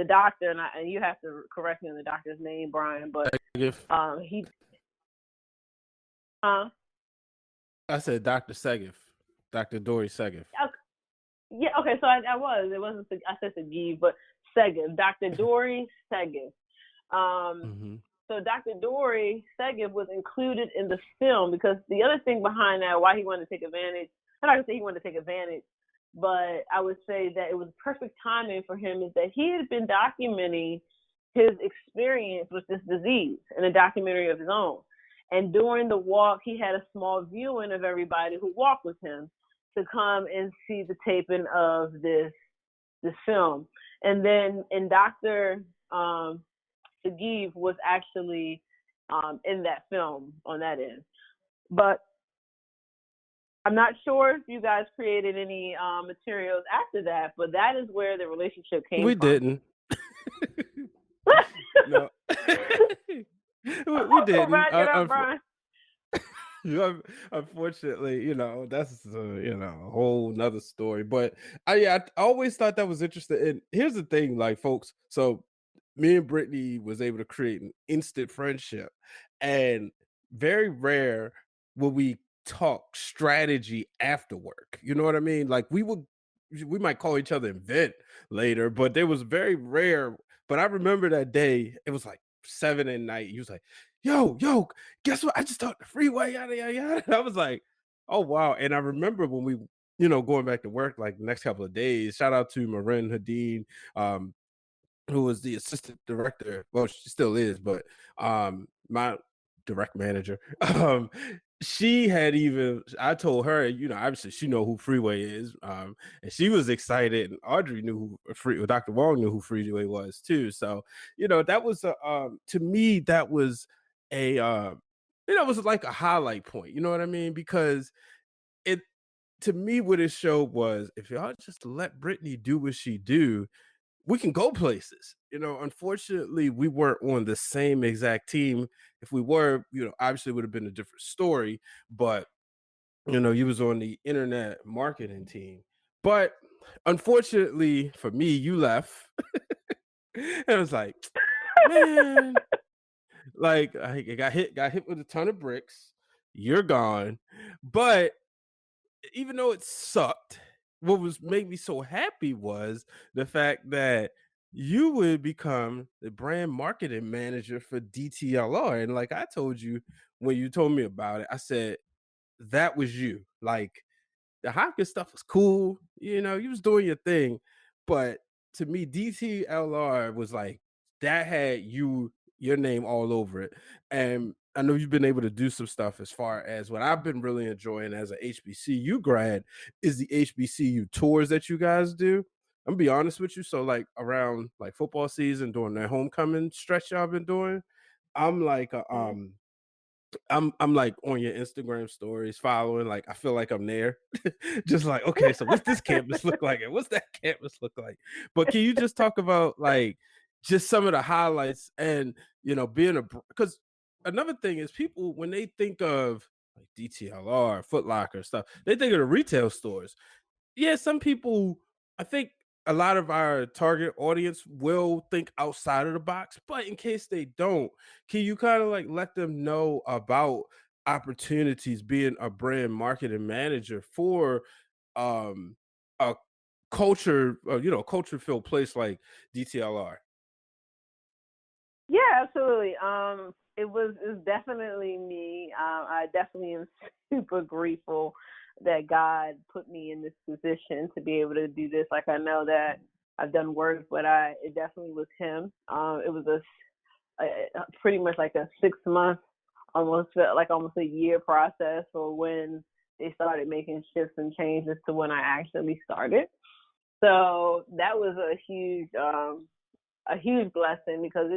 doctor, and you have to correct me on the doctor's name, Brian, but he. I said Dr. Segev, Dr. Dory Segev. Yeah, okay, so I was. It wasn't, I said Segev, but Segev, Dr. Dory Segev. So Dr. Dory Segev was included in the film because the other thing behind that, why he wanted to take advantage, I'm not going to say he wanted to take advantage, but I would say that it was perfect timing for him, is that he had been documenting his experience with this disease in a documentary of his own. And during the walk, he had a small viewing of everybody who walked with him to come and see the taping of this film. And then, Dr. Segev was actually in that film on that end. But I'm not sure if you guys created any materials after that, but that is where the relationship came from. We didn't. No. we didn't. Wrap it up, Brian. Unfortunately, that's a whole nother story. But I always thought that was interesting. And here's the thing, like, folks. So me and Brittany was able to create an instant friendship, and very rare will we talk strategy after work. You know what I mean? Like, we might call each other and vent later, but there was very rare. But I remember that day, it was like 7 at night. He was like, yo, guess what? I just talked to Freeway, yada, yada, yada. And I was like, oh, wow. And I remember when we, going back to work, like the next couple of days, shout out to Marin Hadeen, who was the assistant director. Well, she still is, but my direct manager, she had I told her, obviously she know who Freeway is, and she was excited, and Audrey knew Dr. Wong knew who Freeway was too. So, that was to me, that was a it was like a highlight point, you know what I mean? Because to me, what it showed was, if y'all just let Brittany do what she do, we can go places. Unfortunately, we weren't on the same exact team. If we were, obviously it would have been a different story. But, you was on the internet marketing team. But unfortunately for me, you left. And I was like, man, like, I got hit with a ton of bricks. You're gone. But even though it sucked, what made me so happy was the fact that you would become the brand marketing manager for DTLR. And like I told you when you told me about it, I said, that was you. Like, the Hopkins stuff was cool. You was doing your thing. But to me, DTLR was like, that had your name all over it. And I know you've been able to do some stuff as far as what I've been really enjoying as an HBCU grad is the HBCU tours that you guys do. I'm gonna be honest with you. So like around like football season, during that homecoming stretch y'all been doing, I'm like I'm like on your Instagram stories following, like I feel like I'm there. Just like, okay, so what's this campus look like and what's that campus look like? But can you just talk about like just some of the highlights and being because another thing is, people when they think of like DTLR, Foot Locker stuff, they think of the retail stores. Yeah, some people, I think a lot of our target audience will think outside of the box, but in case they don't, can you kind of like let them know about opportunities being a brand marketing manager for a culture filled place like DTLR? Yeah, absolutely. It was definitely me. I definitely am super grateful that God put me in this position to be able to do this. Like, I know that I've done work, but it definitely was Him. It was a pretty much like a 6 month, almost felt like almost a year process for when they started making shifts and changes to when I actually started. So that was a huge blessing because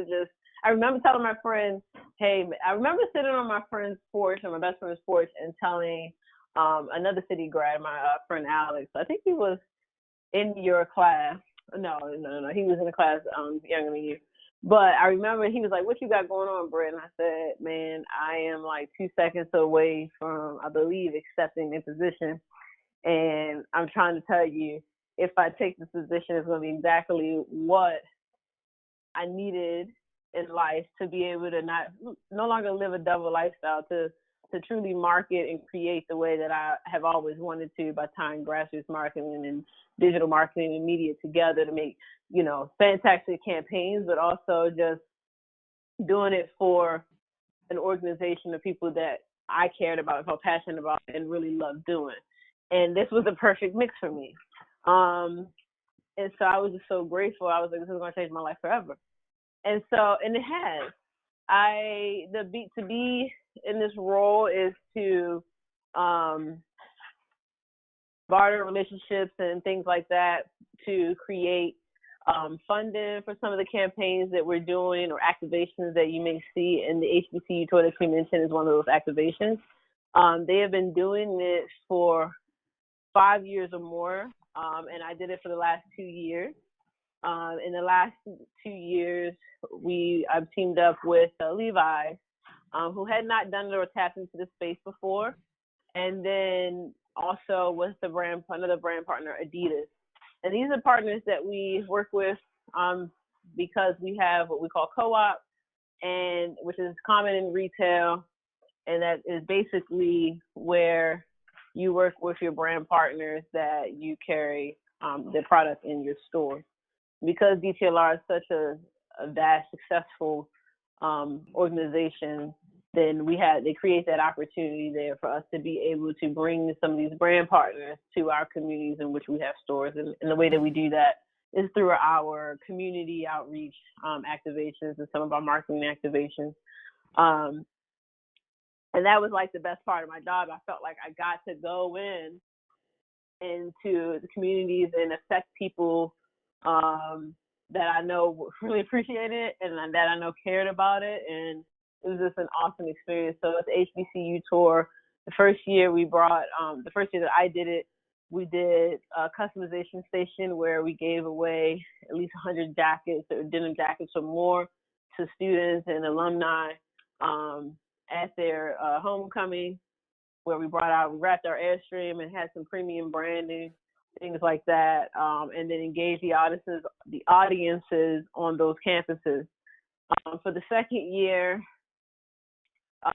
I remember telling my friend, hey, I remember sitting on my friend's porch, on my best friend's porch, and telling another city grad, my friend Alex, I think he was in your class. No, he was in a class younger than you. But I remember he was like, what you got going on, Britt? And I said, man, I am like 2 seconds away from, I believe, accepting the position. And I'm trying to tell you, if I take this position, it's going to be exactly what I needed in life to be able to no longer live a double lifestyle, to truly market and create the way that I have always wanted to by tying grassroots marketing and digital marketing and media together to make, fantastic campaigns, but also just doing it for an organization of people that I cared about, felt passionate about, and really loved doing. And this was a perfect mix for me. And so I was just so grateful. I was like, this is going to change my life forever. And it has. To be in this role is to barter relationships and things like that, to create funding for some of the campaigns that we're doing or activations that you may see. And the HBCU tour that you mentioned is one of those activations. They have been doing this for 5 years or more, and I did it for the last 2 years. In the last 2 years, I've teamed up with Leigh, who had not done it or tapped into the space before, and then also with another brand partner, Adidas. And these are partners that we work with because we have what we call co-op, and which is common in retail, and that is basically where you work with your brand partners that you carry the product in your store. Because DTLR is such a vast, successful organization, then they create that opportunity there for us to be able to bring some of these brand partners to our communities in which we have stores. And the way that we do that is through our community outreach activations and some of our marketing activations. And that was like the best part of my job. I felt like I got to go into the communities and affect people that I know really appreciated it and that I know cared about it. And it was just an awesome experience. So at the HBCU tour, the first year that I did it, we did a customization station where we gave away at least 100 jackets or denim jackets or more to students and alumni at their homecoming, where we wrapped our Airstream and had some premium branding, things like that, and then engage the audiences on those campuses. For the second year,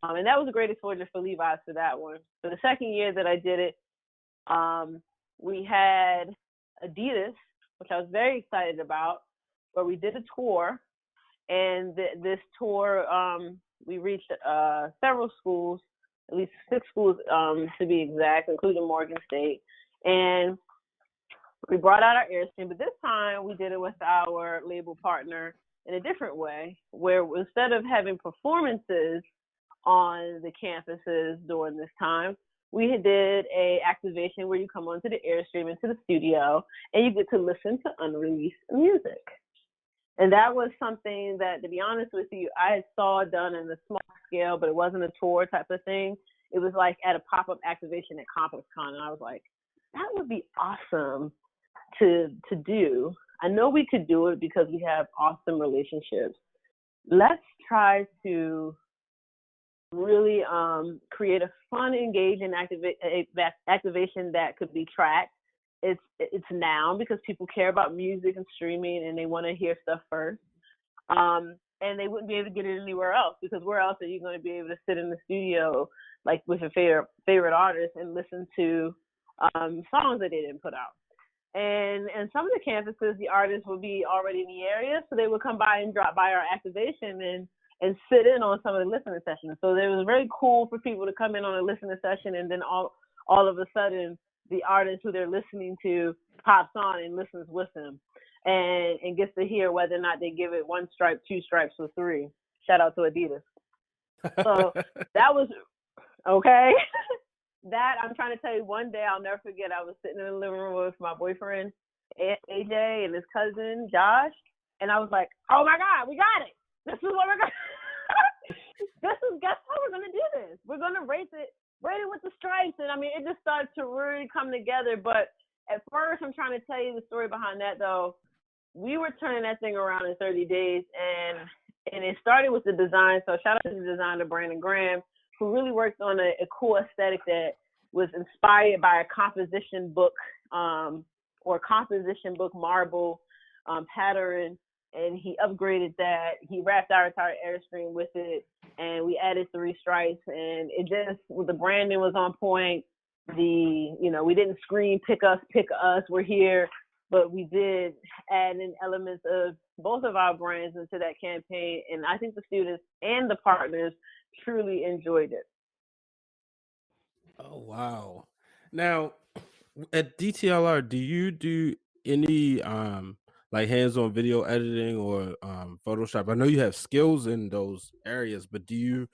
and that was a great exposure for Levi's for that one. For the second year that I did it, we had Adidas, which I was very excited about, where we did a tour, and this tour, we reached several schools, at least 6 schools to be exact, including Morgan State, and we brought out our Airstream, but this time we did it with our label partner in a different way, where instead of having performances on the campuses during this time, we did a activation where you come onto the Airstream into the studio and you get to listen to unreleased music. And that was something that, to be honest with you, I saw done in a small scale, but it wasn't a tour type of thing. It was like at a pop-up activation at ComplexCon, and I was like, that would be awesome to do. I know we could do it because we have awesome relationships. Let's try to really create a fun, engaging activation that could be tracked. It's now because people care about music and streaming and they want to hear stuff first. And they wouldn't be able to get it anywhere else, because where else are you going to be able to sit in the studio like with your favorite artist and listen to songs that they didn't put out? And some of the campuses, the artists would be already in the area, so they would come by and drop by our activation and sit in on some of the listening sessions. So it was very cool for people to come in on a listening session, and then all of a sudden the artist who they're listening to pops on and listens with them and gets to hear whether or not they give it 1 stripe, 2 stripes, or 3. Shout out to Adidas. So that was okay. That, I'm trying to tell you, one day I'll never forget, I was sitting in the living room with my boyfriend, AJ and his cousin Josh, and I was like, oh my God, we got it. This is what we're gonna. Guess how we're gonna do this. We're gonna rate it with the stripes, and I mean, it just started to really come together. But at first, I'm trying to tell you the story behind that though. We were turning that thing around in 30 days, and it started with the design. So shout out to the designer Brandon Graham, who really worked on a cool aesthetic that was inspired by a composition book or composition book marble pattern, and he upgraded that. He wrapped our entire Airstream with it, and we added 3 stripes, and it just, the branding was on point. We didn't scream, pick us, we're here, but we did add in elements of both of our brands into that campaign, and I think the students and the partners truly enjoyed it. Oh, wow. Now, at DTLR, do you do any like hands-on video editing or Photoshop? I know you have skills in those areas, but do you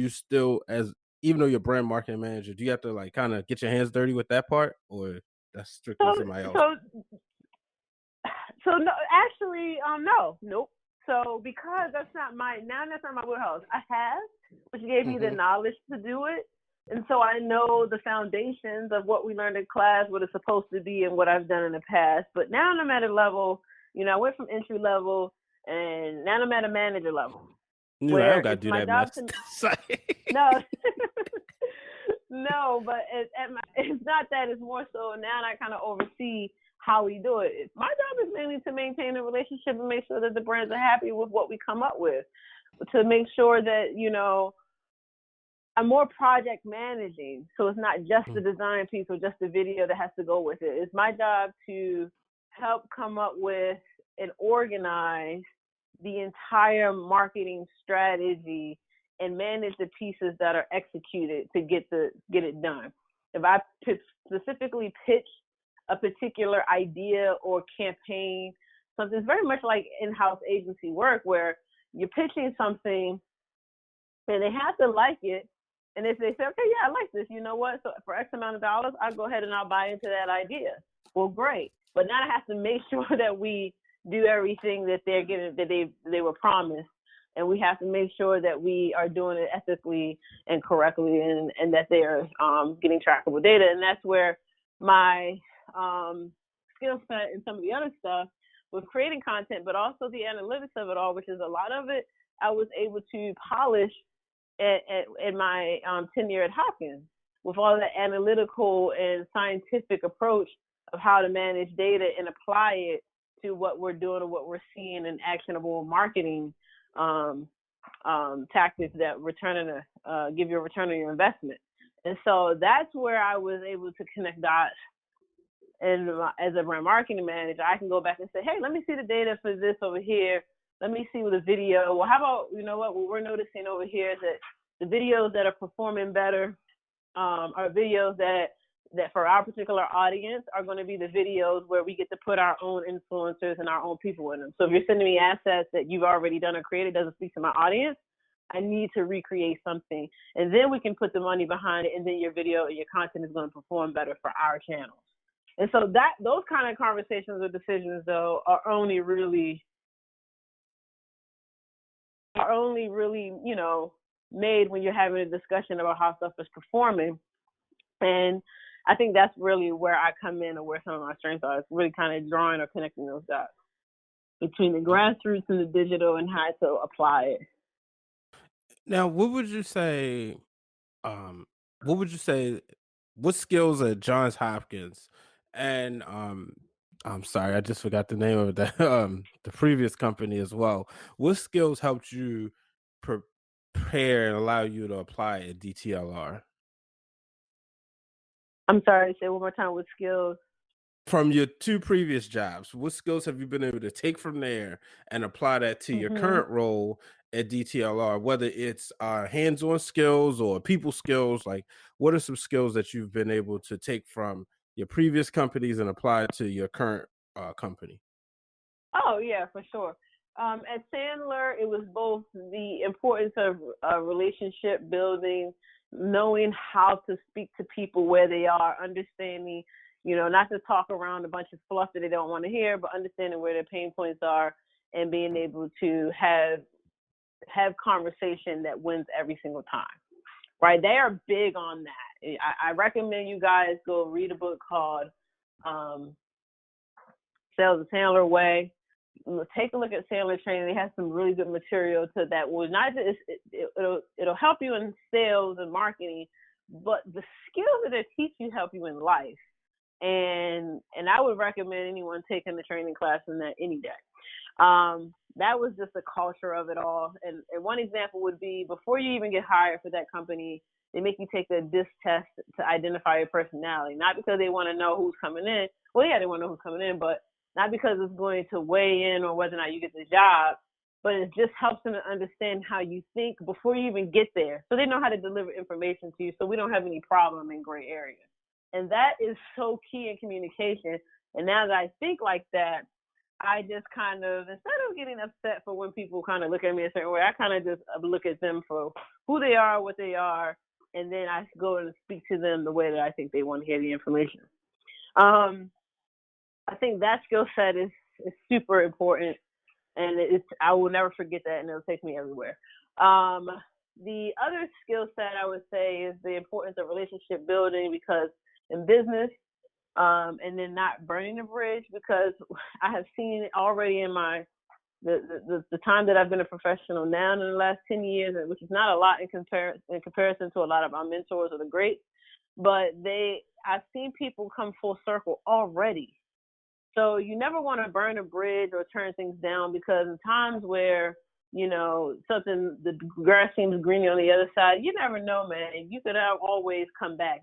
still, as even though you're brand marketing manager, do you have to like kind of get your hands dirty with that part, or that's strictly somebody else? So no, actually, no, nope. So because that's not my wheelhouse. I have, which gave me the knowledge to do it. And so I know the foundations of what we learned in class, what it's supposed to be, and what I've done in the past. But now I'm at a level, I went from entry level, and now I'm at a manager level. I don't got to do that mess. No, but it's not that. It's more so now I kind of oversee how we do it. My job is mainly to maintain a relationship and make sure that the brands are happy with what we come up with, to make sure that, I'm more project managing. So it's not just the design piece or just the video that has to go with it. It's my job to help come up with and organize the entire marketing strategy and manage the pieces that are executed to get it done. If I specifically pitch a particular idea or campaign, something's very much like in-house agency work, where you're pitching something and they have to like it. And if they say, okay, yeah, I like this, you know what? So for X amount of dollars, I'll go ahead and I'll buy into that idea. Well, great. But now I have to make sure that we do everything that they're getting, that they were promised. And we have to make sure that we are doing it ethically and correctly, and that they are getting trackable data. And that's where my skill set and some of the other stuff with creating content, but also the analytics of it all, which is a lot of it, I was able to polish in my tenure at Hopkins, with all the analytical and scientific approach of how to manage data and apply it to what we're doing or what we're seeing in actionable marketing tactics that give you a return on your investment. And so that's where I was able to connect dots. And as a brand marketing manager, I can go back and say, hey, let me see the data for this over here. Let me see with the video. Well, how about, what we're noticing over here is that the videos that are performing better are videos that for our particular audience are going to be the videos where we get to put our own influencers and our own people in them. So if you're sending me assets that you've already done or created doesn't speak to my audience, I need to recreate something. And then we can put the money behind it, and then your video and your content is going to perform better for our channels. And so those kind of conversations or decisions, though, are only really, made when you're having a discussion about how stuff is performing. And I think that's really where I come in, or where some of my strengths are. It's really kind of drawing or connecting those dots between the grassroots and the digital and how to apply it. Now, what would you say, what skills at Johns Hopkins and I'm sorry, I just forgot the name of the previous company as well. What skills helped you prepare and allow you to apply at DTLR? I'm sorry, say one more time. What skills? From your 2 previous jobs, what skills have you been able to take from there and apply that to your current role at DTLR? Whether it's hands-on skills or people skills, like what are some skills that you've been able to take from your previous companies and apply to your current company? Oh, yeah, for sure. At Sandler, it was both the importance of relationship building, knowing how to speak to people where they are, understanding, not to talk around a bunch of fluff that they don't want to hear, but understanding where their pain points are and being able to have conversation that wins every single time. Right? They are big on that. I recommend you guys go read a book called Sales the Sandler Way. Take a look at Sandler training. They have some really good material to that. Will not just it'll help you in sales and marketing, but the skills that it teach you help you in life. And I would recommend anyone taking the training class in that any day. That was just the culture of it all. And one example would be before you even get hired for that company, they make you take a DISC test to identify your personality. Not because they want to know who's coming in. Well, yeah, they want to know who's coming in, but not because it's going to weigh in on whether or not you get the job, but it just helps them to understand how you think before you even get there. So they know how to deliver information to you so we don't have any problem in gray areas. And that is so key in communication. And now that I think like that, I just kind of, instead of getting upset for when people kind of look at me a certain way, I kind of just look at them for who they are, what they are, and then I go and speak to them the way that I think they want to hear the information. I think that skill set is super important, and I will never forget that, and it'll take me everywhere. The other skill set I would say is the importance of relationship building, because in business, and then not burning the bridge, because I have seen it already in the time that I've been a professional now in the last 10 years, which is not a lot in comparison to a lot of our mentors or the greats, but I've seen people come full circle already. So you never want to burn a bridge or turn things down, because in times where, the grass seems greener on the other side, you never know, man. You could always come back.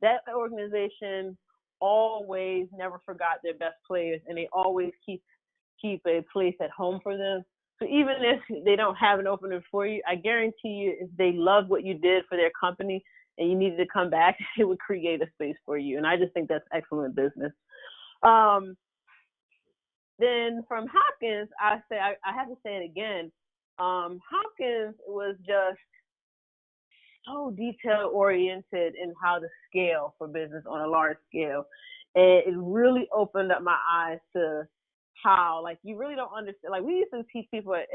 That organization always never forgot their best players, and they always keep a place at home for them. So even if they don't have an opening for you, I guarantee you, if they love what you did for their company and you needed to come back, it would create a space for you. And I just think that's excellent business. Then from Hopkins, I have to say it again. Hopkins was just so detail oriented in how to scale for business on a large scale. And it really opened up my eyes to how, you really don't understand. We used to teach people at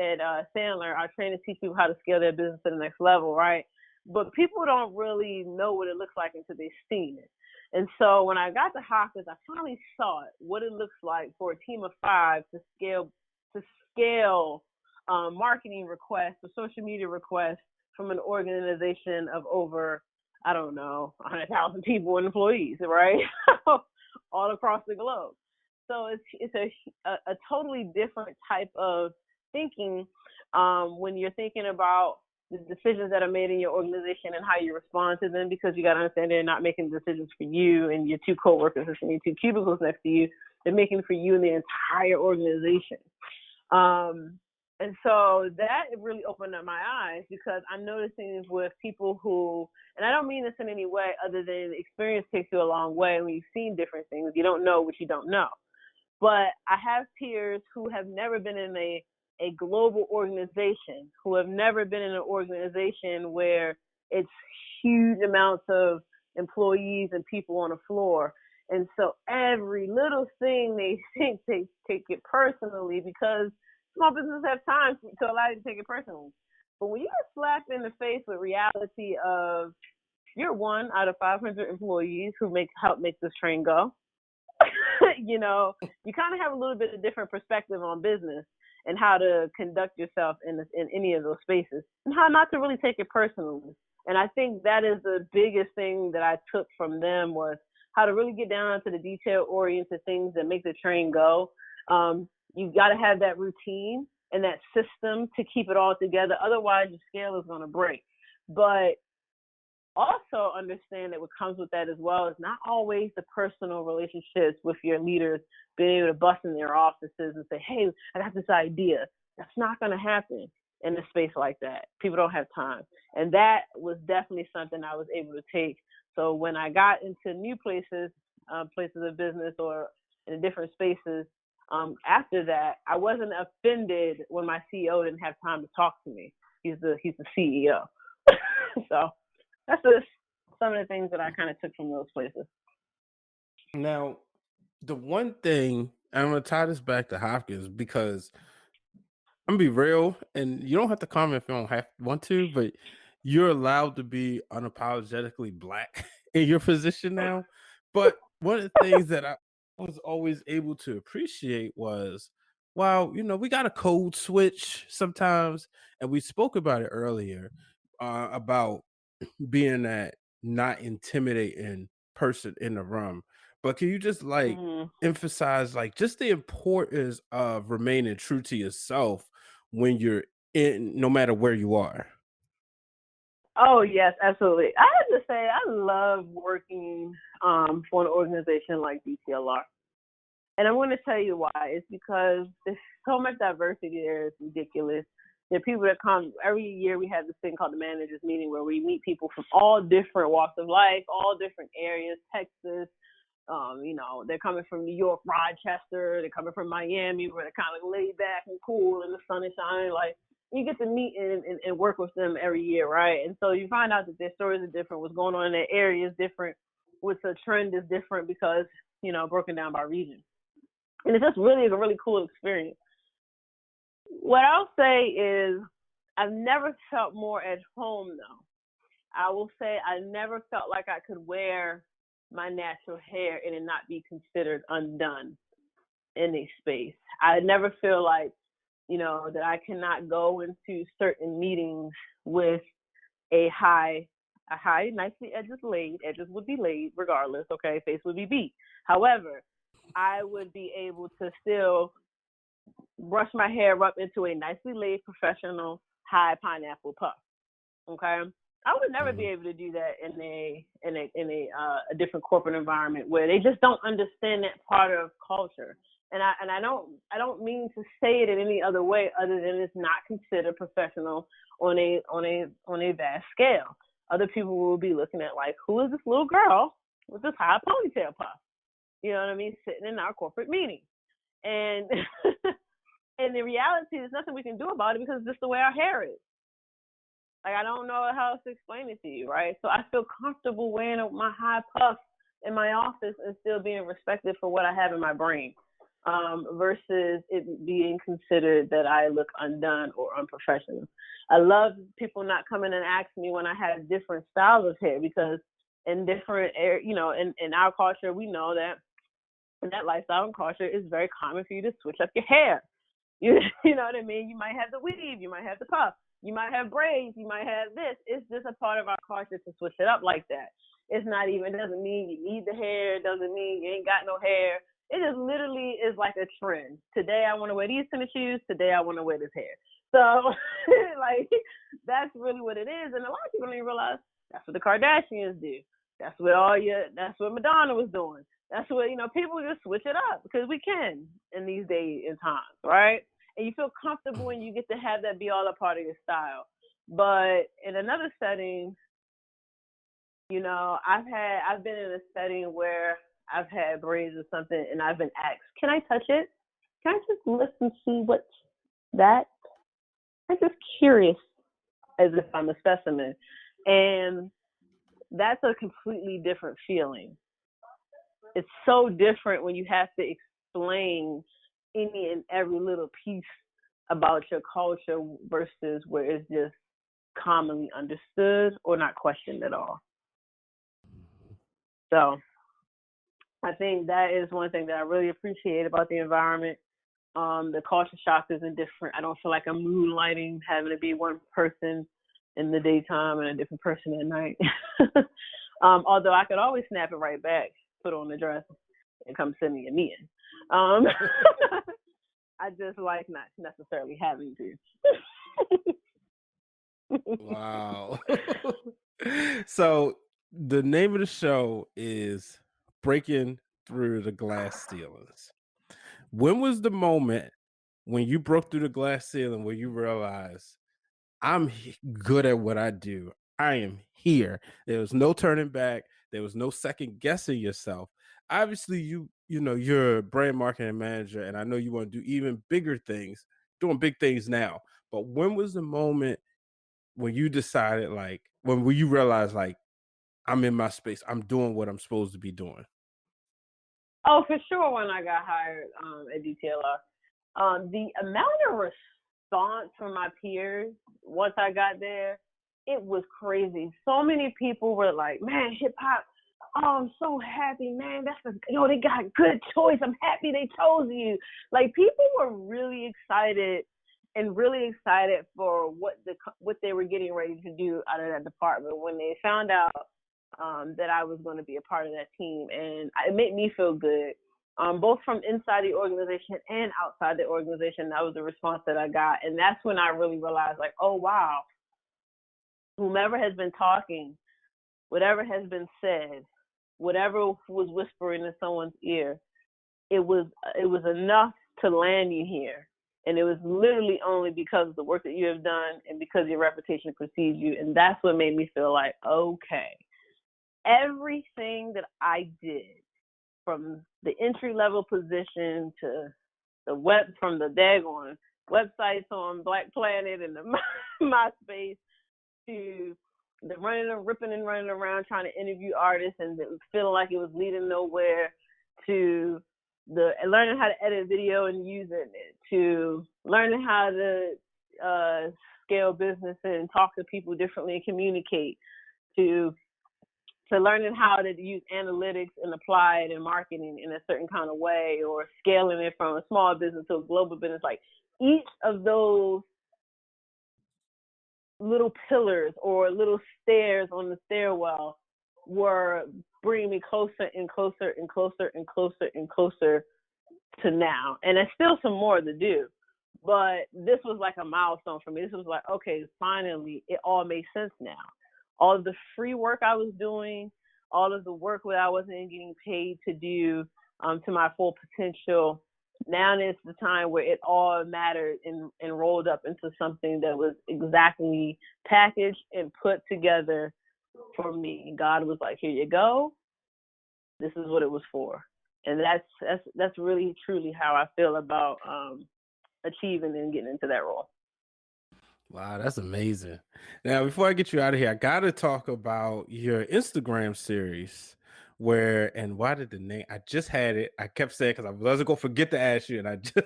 Sandler, our trainers teach people how to scale their business to the next level, right? But people don't really know what it looks like until they've seen it. And so when I got to Hopkins, I finally saw what it looks like for a team of 5 to scale marketing requests or social media requests from an organization of over, 100,000 people and employees, right? All across the globe. So it's a totally different type of thinking when you're thinking about the decisions that are made in your organization and how you respond to them, because you got to understand they're not making decisions for you and your 2 coworkers and your 2 cubicles next to you. They're making for you and the entire organization. And so that really opened up my eyes, because I'm noticing with people who, and I don't mean this in any way other than experience takes you a long way. When you've seen different things, you don't know what you don't know. But I have peers who have never been in a global organization, who have never been in an organization where it's huge amounts of employees and people on the floor. And so every little thing they think, they take it personally, because small businesses have time to allow you to take it personally. But when you get slapped in the face with reality of you're 1 out of 500 employees who help make this train go, you kind of have a little bit of different perspective on business and how to conduct yourself in any of those spaces, and how not to really take it personally. And I think that is the biggest thing that I took from them, was how to really get down to the detail-oriented things that make the train go. You got to have that routine and that system to keep it all together. Otherwise, your scale is going to break. But also understand that what comes with that as well is not always the personal relationships with your leaders being able to bust in their offices and say, hey, I got this idea. That's not going to happen in a space like that. People don't have time. And that was definitely something I was able to take. So when I got into new places of business or in different spaces, after that, I wasn't offended when my CEO didn't have time to talk to me. He's the CEO. So that's just some of the things that I kind of took from those places. Now, the one thing, and I'm gonna tie this back to Hopkins because I'm gonna be real, and you don't have to comment if you don't want to, but you're allowed to be unapologetically black in your position now. But one of the things that I was always able to appreciate was, wow, we got a code switch sometimes, and we spoke about it earlier about being that not intimidating person in the room. But can you just like Mhm. emphasize like just the importance of remaining true to yourself when you're in no matter where you are? Oh yes, absolutely. I have to say I love working for an organization like DTLR. And I'm going to tell you why. It's because there's so much diversity there. It's ridiculous. There are people that come every year. We have this thing called the managers meeting where we meet people from all different walks of life, all different areas, Texas. They're coming from New York, Rochester. They're coming from Miami, where they're kind of laid back and cool, and the sun is shining. Like you get to meet and work with them every year, right? And so you find out that their stories are different. What's going on in their area is different. What's a trend is different because broken down by region. And it's just really a really cool experience. What I'll say is I've never felt more at home though. I will say I never felt like I could wear my natural hair and it not be considered undone in a space. I never feel like, that I cannot go into certain meetings with a high, nicely edges laid. Edges would be laid regardless, okay? Face would be beat. However, I would be able to still brush my hair up into a nicely laid professional high pineapple puff. Okay. I would never be Mhm. able to do that in a different corporate environment where they just don't understand that part of culture. And I don't mean to say it in any other way other than it's not considered professional on a vast scale. Other people will be looking at like, who is this little girl with this high ponytail puff? You know what I mean? Sitting in our corporate meeting. And and the reality, there's nothing we can do about it because it's just the way our hair is. Like I don't know how else to explain it to you, right? So I feel comfortable wearing my high puff in my office and still being respected for what I have in my brain, versus it being considered that I look undone or unprofessional. I love people not coming and asking me when I have different styles of hair because in different, in our culture, we know that in that lifestyle and culture, it's very common for you to switch up your hair. You know what I mean? You might have the weave, you might have the puff, you might have braids, you might have this. It's just a part of our culture to switch it up like that. It's not even, it doesn't mean you need the hair, it doesn't mean you ain't got no hair. It just literally is like a trend. Today I want to wear these tennis shoes, today I want to wear this hair. So, like, that's really what it is. And a lot of people don't even realize that's what the Kardashians do. That's what Madonna was doing. That's what, people just switch it up because we can in these days and times, right? And you feel comfortable and you get to have that be all a part of your style. But in another setting, I've been in a setting where I've had braids or something and I've been asked, can I touch it? Can I just listen, see what's that? I'm just curious as if I'm a specimen. And that's a completely different feeling. It's so different when you have to explain any and every little piece about your culture versus where it's just commonly understood or not questioned at all. So I think that is one thing that I really appreciate about the environment. The culture shock isn't different. I don't feel like I'm moonlighting, having to be one person in the daytime and a different person at night. Although I could always snap it right back, put on the dress, and come send me a meeting. Um, I just like not necessarily having to. Wow. So the name of the show is Breaking Through the Glass Ceilings. When was the moment when you broke through the glass ceiling where you realized good at what I do? I am here. There was no turning back. There was no second guessing yourself. Obviously, you're a brand marketing manager, and I know you want to do even bigger things, doing big things now. But when was the moment when you decided, like, when will you realize, like, I'm in my space, I'm doing what I'm supposed to be doing? Oh, for sure. When I got hired at DTLR, the amount of response from my peers once I got there, it was crazy. So many people were like, "Man, hip hop. Oh, I'm so happy, man. They got good choice. I'm happy they chose you." Like people were really excited and really excited for what they were getting ready to do out of that department when they found out that I was going to be a part of that team, and it made me feel good. Both from inside the organization and outside the organization, that was the response that I got, and that's when I really realized, like, oh wow, whomever has been talking, whatever has been said, whatever was whispering in someone's ear, it was enough to land you here. And it was literally only because of the work that you have done and because your reputation precedes you. And that's what made me feel like, okay, everything that I did, from the entry level position to from the daggone websites on Black Planet and the MySpace, to the ripping and running around trying to interview artists and feeling like it was leading nowhere, to the learning how to edit video and using it, to learning how to scale business and talk to people differently and communicate, to learning how to use analytics and apply it in marketing in a certain kind of way, or scaling it from a small business to a global business. Like each of those little pillars or little stairs on the stairwell were bringing me closer and closer and closer and closer and closer to now. And there's still some more to do, but this was like a milestone for me. This was like, okay, finally, it all makes sense now. All of the free work I was doing, all of the work that I wasn't getting paid to do to my full potential, now is the time where it all mattered and rolled up into something that was exactly packaged and put together for me. God was like, here you go. This is what it was for. And that's really, truly how I feel about achieving and getting into that role. Wow, that's amazing. Now, before I get you out of here, I got to talk about your Instagram series. Why did the name? I just had it. I kept saying because I wasn't going to forget to ask you, and I just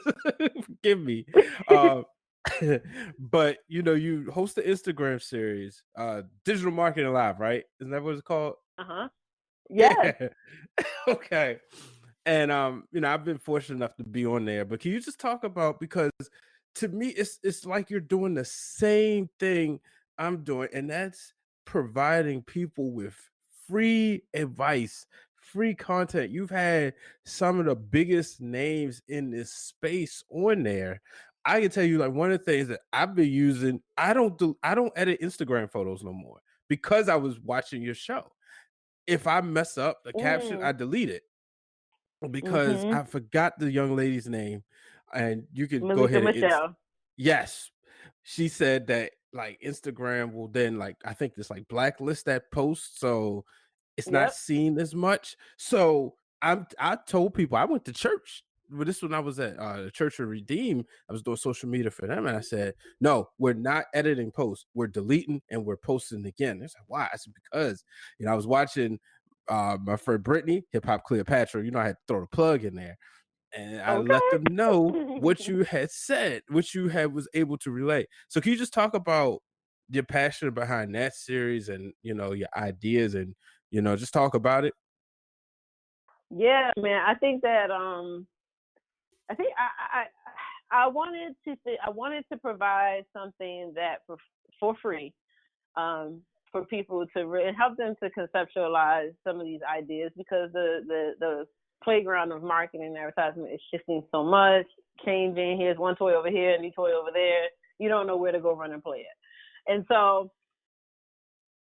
forgive me. Um, but you host the Instagram series, Digital Marketing Live, right? Isn't that what it's called? Yes. Yeah. Okay. And I've been fortunate enough to be on there, but can you just talk about, because to me it's like you're doing the same thing I'm doing, and that's providing people with free advice, free content. You've had some of the biggest names in this space on there. I can tell you, like, one of the things that I've been using, I don't edit Instagram photos no more because I was watching your show. If I mess up the caption, I delete it because I forgot the young lady's name, and you can go Malika ahead and Michelle. yes. She said that, like, Instagram will then, like, I think this, like, blacklist that post, so it's not seen as much. So I told people, I went to church. But this when I was at the Church of Redeem, I was doing social media for them, and I said, "No, we're not editing posts. We're deleting and we're posting again." They said, "Why?" I said, "Because I was watching my friend Brittany, Hip Hop Cleopatra. I had to throw the plug in there, and I let them know what you had said, what you was able to relate." So can you just talk about your passion behind that series and your ideas, and just talk about it? Yeah, man. I think that I think I wanted to provide something that for free, for people to help them to conceptualize some of these ideas, because the playground of marketing and advertisement is shifting so much, changing. Here's one toy over here, a new toy over there. You don't know where to go run and play it. And so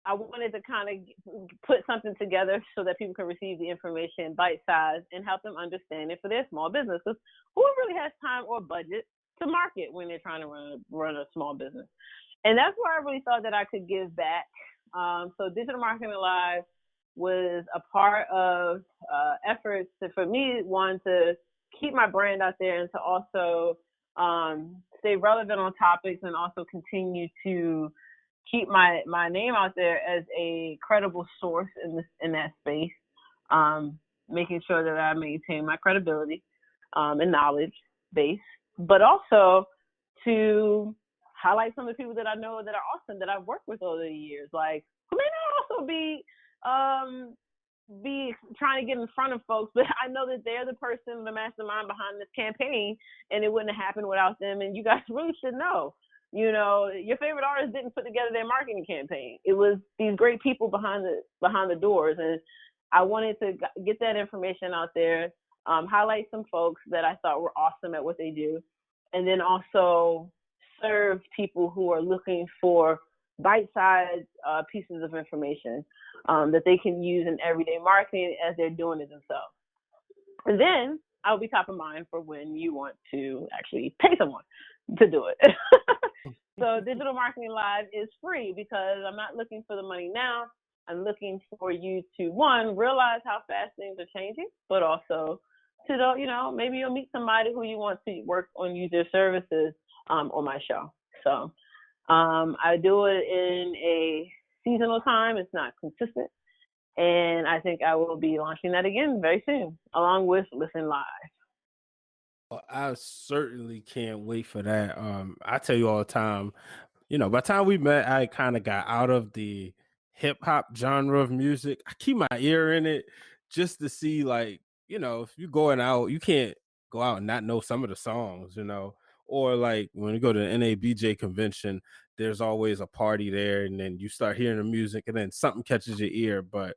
I wanted to kind of put something together so that people can receive the information bite-sized and help them understand it for their small business. Because who really has time or budget to market when they're trying to run a small business? And that's where I really thought that I could give back. So Digital Marketing Live was a part of efforts for me, one, to keep my brand out there, and to also stay relevant on topics, and also continue to keep my name out there as a credible source in that space. making sure that I maintain my credibility and knowledge base, but also to highlight some of the people that I know that are awesome that I've worked with over the years, like who may not also be trying to get in front of folks, but I know that they're the person, the mastermind behind this campaign, and it wouldn't have happened without them. And you guys really should know, your favorite artist didn't put together their marketing campaign. It was these great people behind the doors, and I wanted to get that information out there, highlight some folks that I thought were awesome at what they do, and then also serve people who are looking for bite-sized pieces of information that they can use in everyday marketing as they're doing it themselves. And then I'll be top of mind for when you want to actually pay someone to do it. So Digital Marketing Live is free because I'm not looking for the money now. I'm looking for you to, one, realize how fast things are changing, but also to, maybe you'll meet somebody who you want to work on, use their services on my show. So I do it in a seasonal time. It's not consistent. And I think I will be launching that again very soon, along with Listen Live. Well, I certainly can't wait for that. I tell you all the time, by the time we met, I kind of got out of the hip hop genre of music. I keep my ear in it just to see, like, if you're going out, you can't go out and not know some of the songs, or like when you go to the NABJ convention, there's always a party there, and then you start hearing the music, and then something catches your ear. But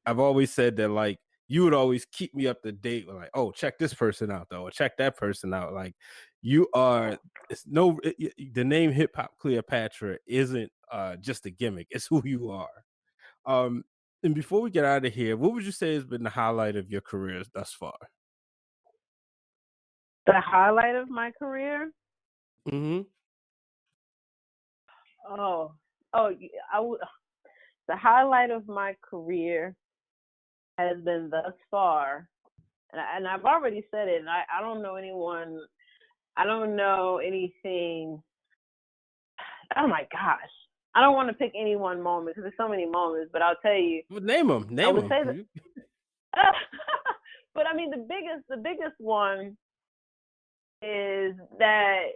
I've always said that, like, you would always keep me up to date with, like, oh, check this person out though, or check that person out. Like, you are, the name Hip Hop Cleopatra isn't just a gimmick, it's who you are. And before we get out of here, what would you say has been the highlight of your career thus far? The highlight of my career? Mm-hmm. The highlight of my career has been thus far, and I've already said it, and I don't know anyone, I don't know anything. Oh my gosh. I don't want to pick any one moment because there's so many moments, but I'll tell you. Well, name them. I would say that, but I mean, the biggest one is that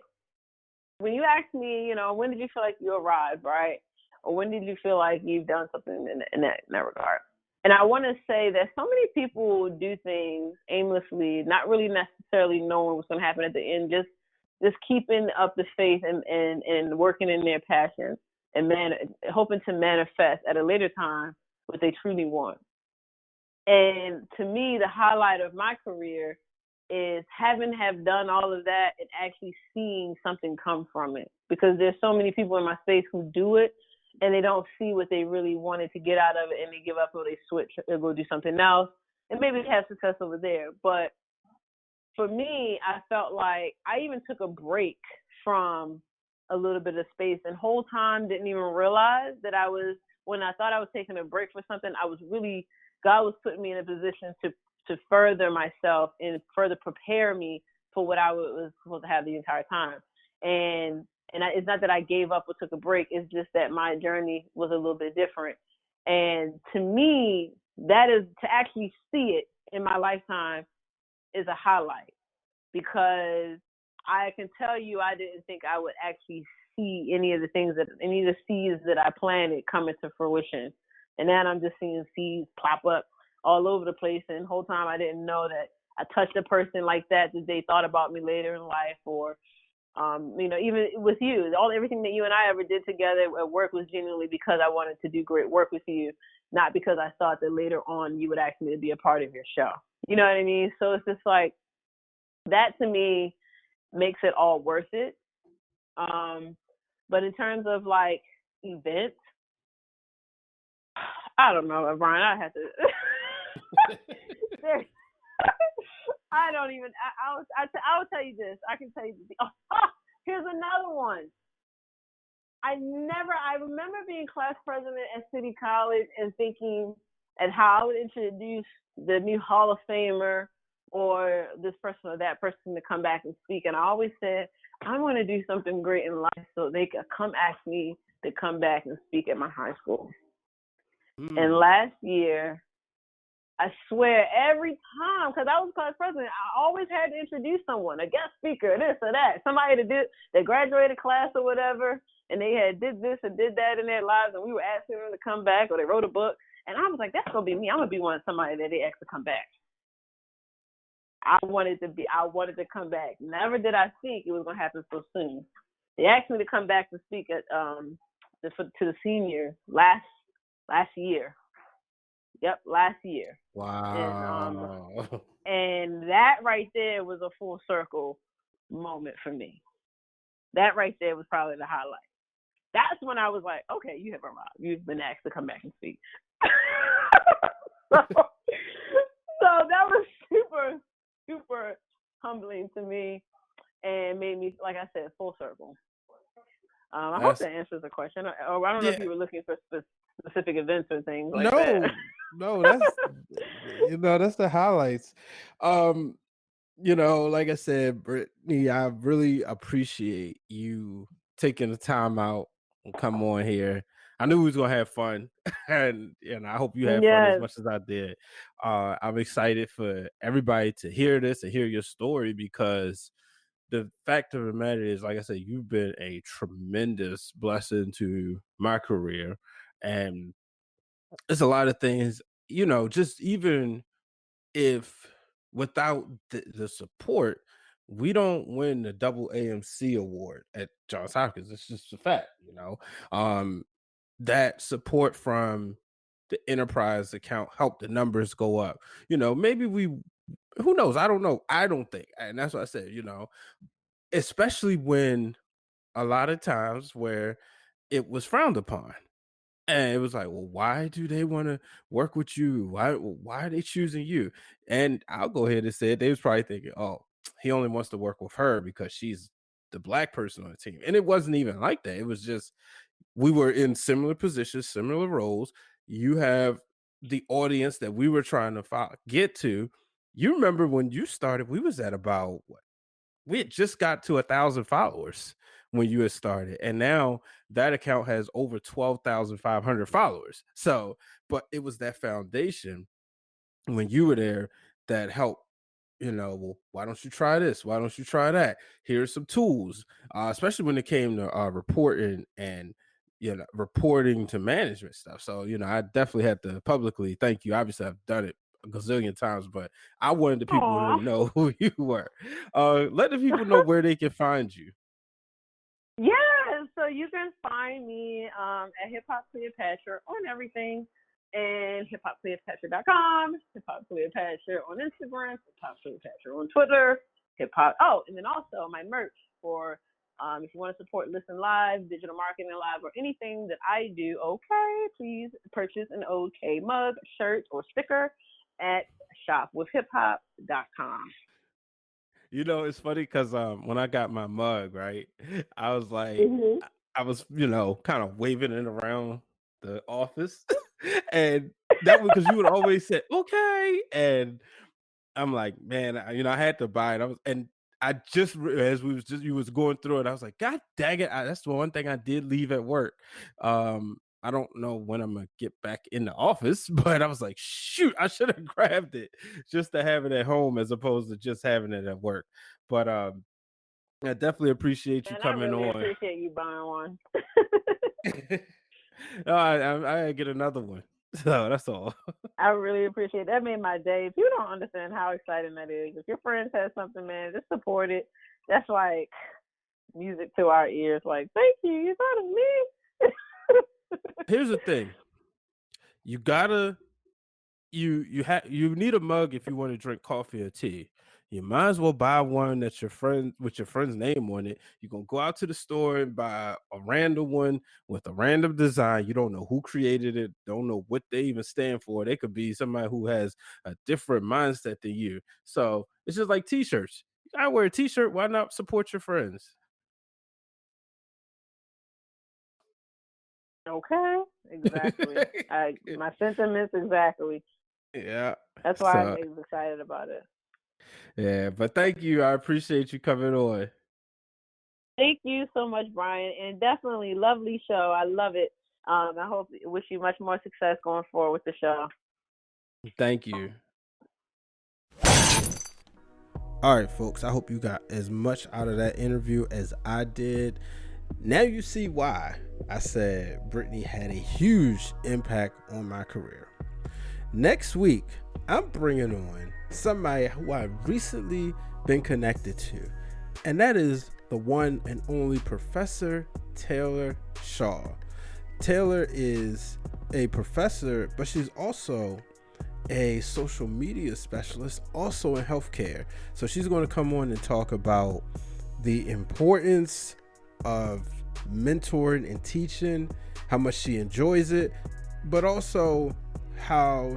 when you ask me, when did you feel like you arrived, right? Or when did you feel like you've done something in that regard? And I want to say that so many people do things aimlessly, not really necessarily knowing what's going to happen at the end, just keeping up the faith and working in their passion and hoping to manifest at a later time what they truly want. And to me, the highlight of my career is having done all of that and actually seeing something come from it. Because there's so many people in my space who do it and they don't see what they really wanted to get out of it, and they give up or they switch or go do something else. And maybe they have success over there. But for me, I felt like I even took a break from a little bit of space, and whole time didn't even realize that when I thought I was taking a break for something, God was putting me in a position to further myself and further prepare me for what I was supposed to have the entire time. And it's not that I gave up or took a break. It's just that my journey was a little bit different. And to me, that is, to actually see it in my lifetime is a highlight, because I can tell you I didn't think I would actually see any of the seeds that I planted come into fruition. And then I'm just seeing seeds pop up all over the place. And the whole time I didn't know that I touched a person like that they thought about me later in life, or even with you, everything that you and I ever did together at work was genuinely because I wanted to do great work with you, not because I thought that later on you would ask me to be a part of your show. You know what I mean? So it's just like, that to me makes it all worth it. But in terms of like events, I don't know, Brian, I have to. I don't even. I will tell you this. I can tell you. Here's another one. I remember being class president at City College and thinking at how I would introduce the new Hall of Famer or this person or that person to come back and speak. And I always said, I want to do something great in life so they could come ask me to come back and speak at my high school. And last year, I swear, every time, because I was class president, I always had to introduce someone, a guest speaker, this or that, somebody that graduated class or whatever, and they had did this and did that in their lives, and we were asking them to come back, or they wrote a book, and I was like, that's gonna be me. I'm gonna be somebody that they asked to come back. I wanted to come back. Never did I think it was gonna happen so soon. They asked me to come back to speak at to the seniors last year. Yep, last year. Wow. And that right there was a full circle moment for me. That right there was probably the highlight. That's when I was like, okay, you have arrived. You've been asked to come back and speak. so that was super, super humbling to me and made me, like I said, full circle. I hope that answers the question. Or I don't know if you were looking for specific events or things like that. No, that's the highlights. Like I said, Brittany, I really appreciate you taking the time out and come on here. I knew we was gonna have fun, and I hope you had fun as much as I did. I'm excited for everybody to hear this and hear your story, because the fact of the matter is, like I said, you've been a tremendous blessing to my career, and it's a lot of things, just even if without the support, we don't win the double AMC award at Johns Hopkins. It's just a fact, that support from the enterprise account helped the numbers go up. Maybe who knows? I don't know. I don't think, and that's what I said, especially when a lot of times where it was frowned upon. And it was like, well, why do they want to work with you? Why are they choosing you? And I'll go ahead and say it. They was probably thinking, oh, he only wants to work with her because she's the black person on the team. And it wasn't even like that. It was just we were in similar positions, similar roles. You have the audience that we were trying to get to. You remember when you started, we was at about what? We had just got to 1,000 followers when you had started, and now that account has over 12,500 followers. So, but it was that foundation when you were there that helped. Well, why don't you try this? Why don't you try that? Here's some tools, especially when it came to reporting and reporting to management stuff. So, I definitely had to publicly thank you. Obviously, I've done it a gazillion times, but I wanted the people to know who you were. Let the people know where they can find you. Yeah, so you can find me at Hip Hop Cleopatra on everything, and hiphopcleopatra.com, Hip Hop Cleopatra on Instagram, Hip Hop Cleopatra on Twitter, Hip Hop. Oh, and then also my merch for if you want to support Listen Live, Digital Marketing Live, or anything that I do. Okay, please purchase an OK mug, shirt, or sticker at shopwithhiphop.com. It's funny because when I got my mug, right, I was like, I was, kind of waving it around the office, and that was because you would always say, okay, and I'm like, man, I had to buy it. I just as you was going through it, I was like, God dang it, that's the one thing I did leave at work. I don't know when I'm gonna get back in the office, but I was like, shoot, I should have grabbed it just to have it at home as opposed to just having it at work. But I definitely appreciate you coming on. I really on. appreciate you buying one. No, I get another one. So that's all. I really appreciate it. That made my day. If you don't understand how exciting that is, if your friends have something, man, just support it. That's like music to our ears. Like, thank you. You thought of me. Here's the thing. You gotta you need a mug if you want to drink coffee or tea. You might as well buy one that's your friend's name on it. You're gonna go out to the store and buy a random one with a random design. You don't know who created it, don't know what they even stand for. They could be somebody who has a different mindset than you. So it's just like t-shirts. I wear a t-shirt, why not support your friends? Okay, exactly. My sentiments exactly. Yeah. That's why I'm excited about it. Yeah, but thank you. I appreciate you coming on. Thank you so much, Brian, and definitely lovely show. I love it. I wish you much more success going forward with the show. Thank you. All right, folks, I hope you got as much out of that interview as I did. Now you see why I said Brittany had a huge impact on my career. Next week, I'm bringing on somebody who I've recently been connected to, and that is the one and only Professor Taylor Shaw. Taylor is a professor, but she's also a social media specialist, also in healthcare. So she's going to come on and talk about the importance of mentoring and teaching, how much she enjoys it, but also how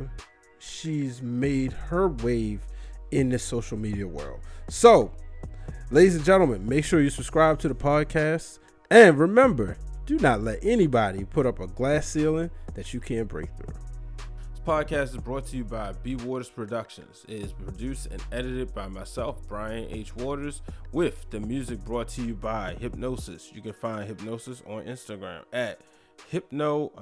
she's made her wave in this social media world. So, ladies and gentlemen, make sure you subscribe to the podcast. And remember, do not let anybody put up a glass ceiling that you can't break through. This podcast is brought to you by B Waters Productions. It is produced and edited by myself, Brian H. Waters, with the music brought to you by Hypnosis. You can find Hypnosis on Instagram at hypno_beats.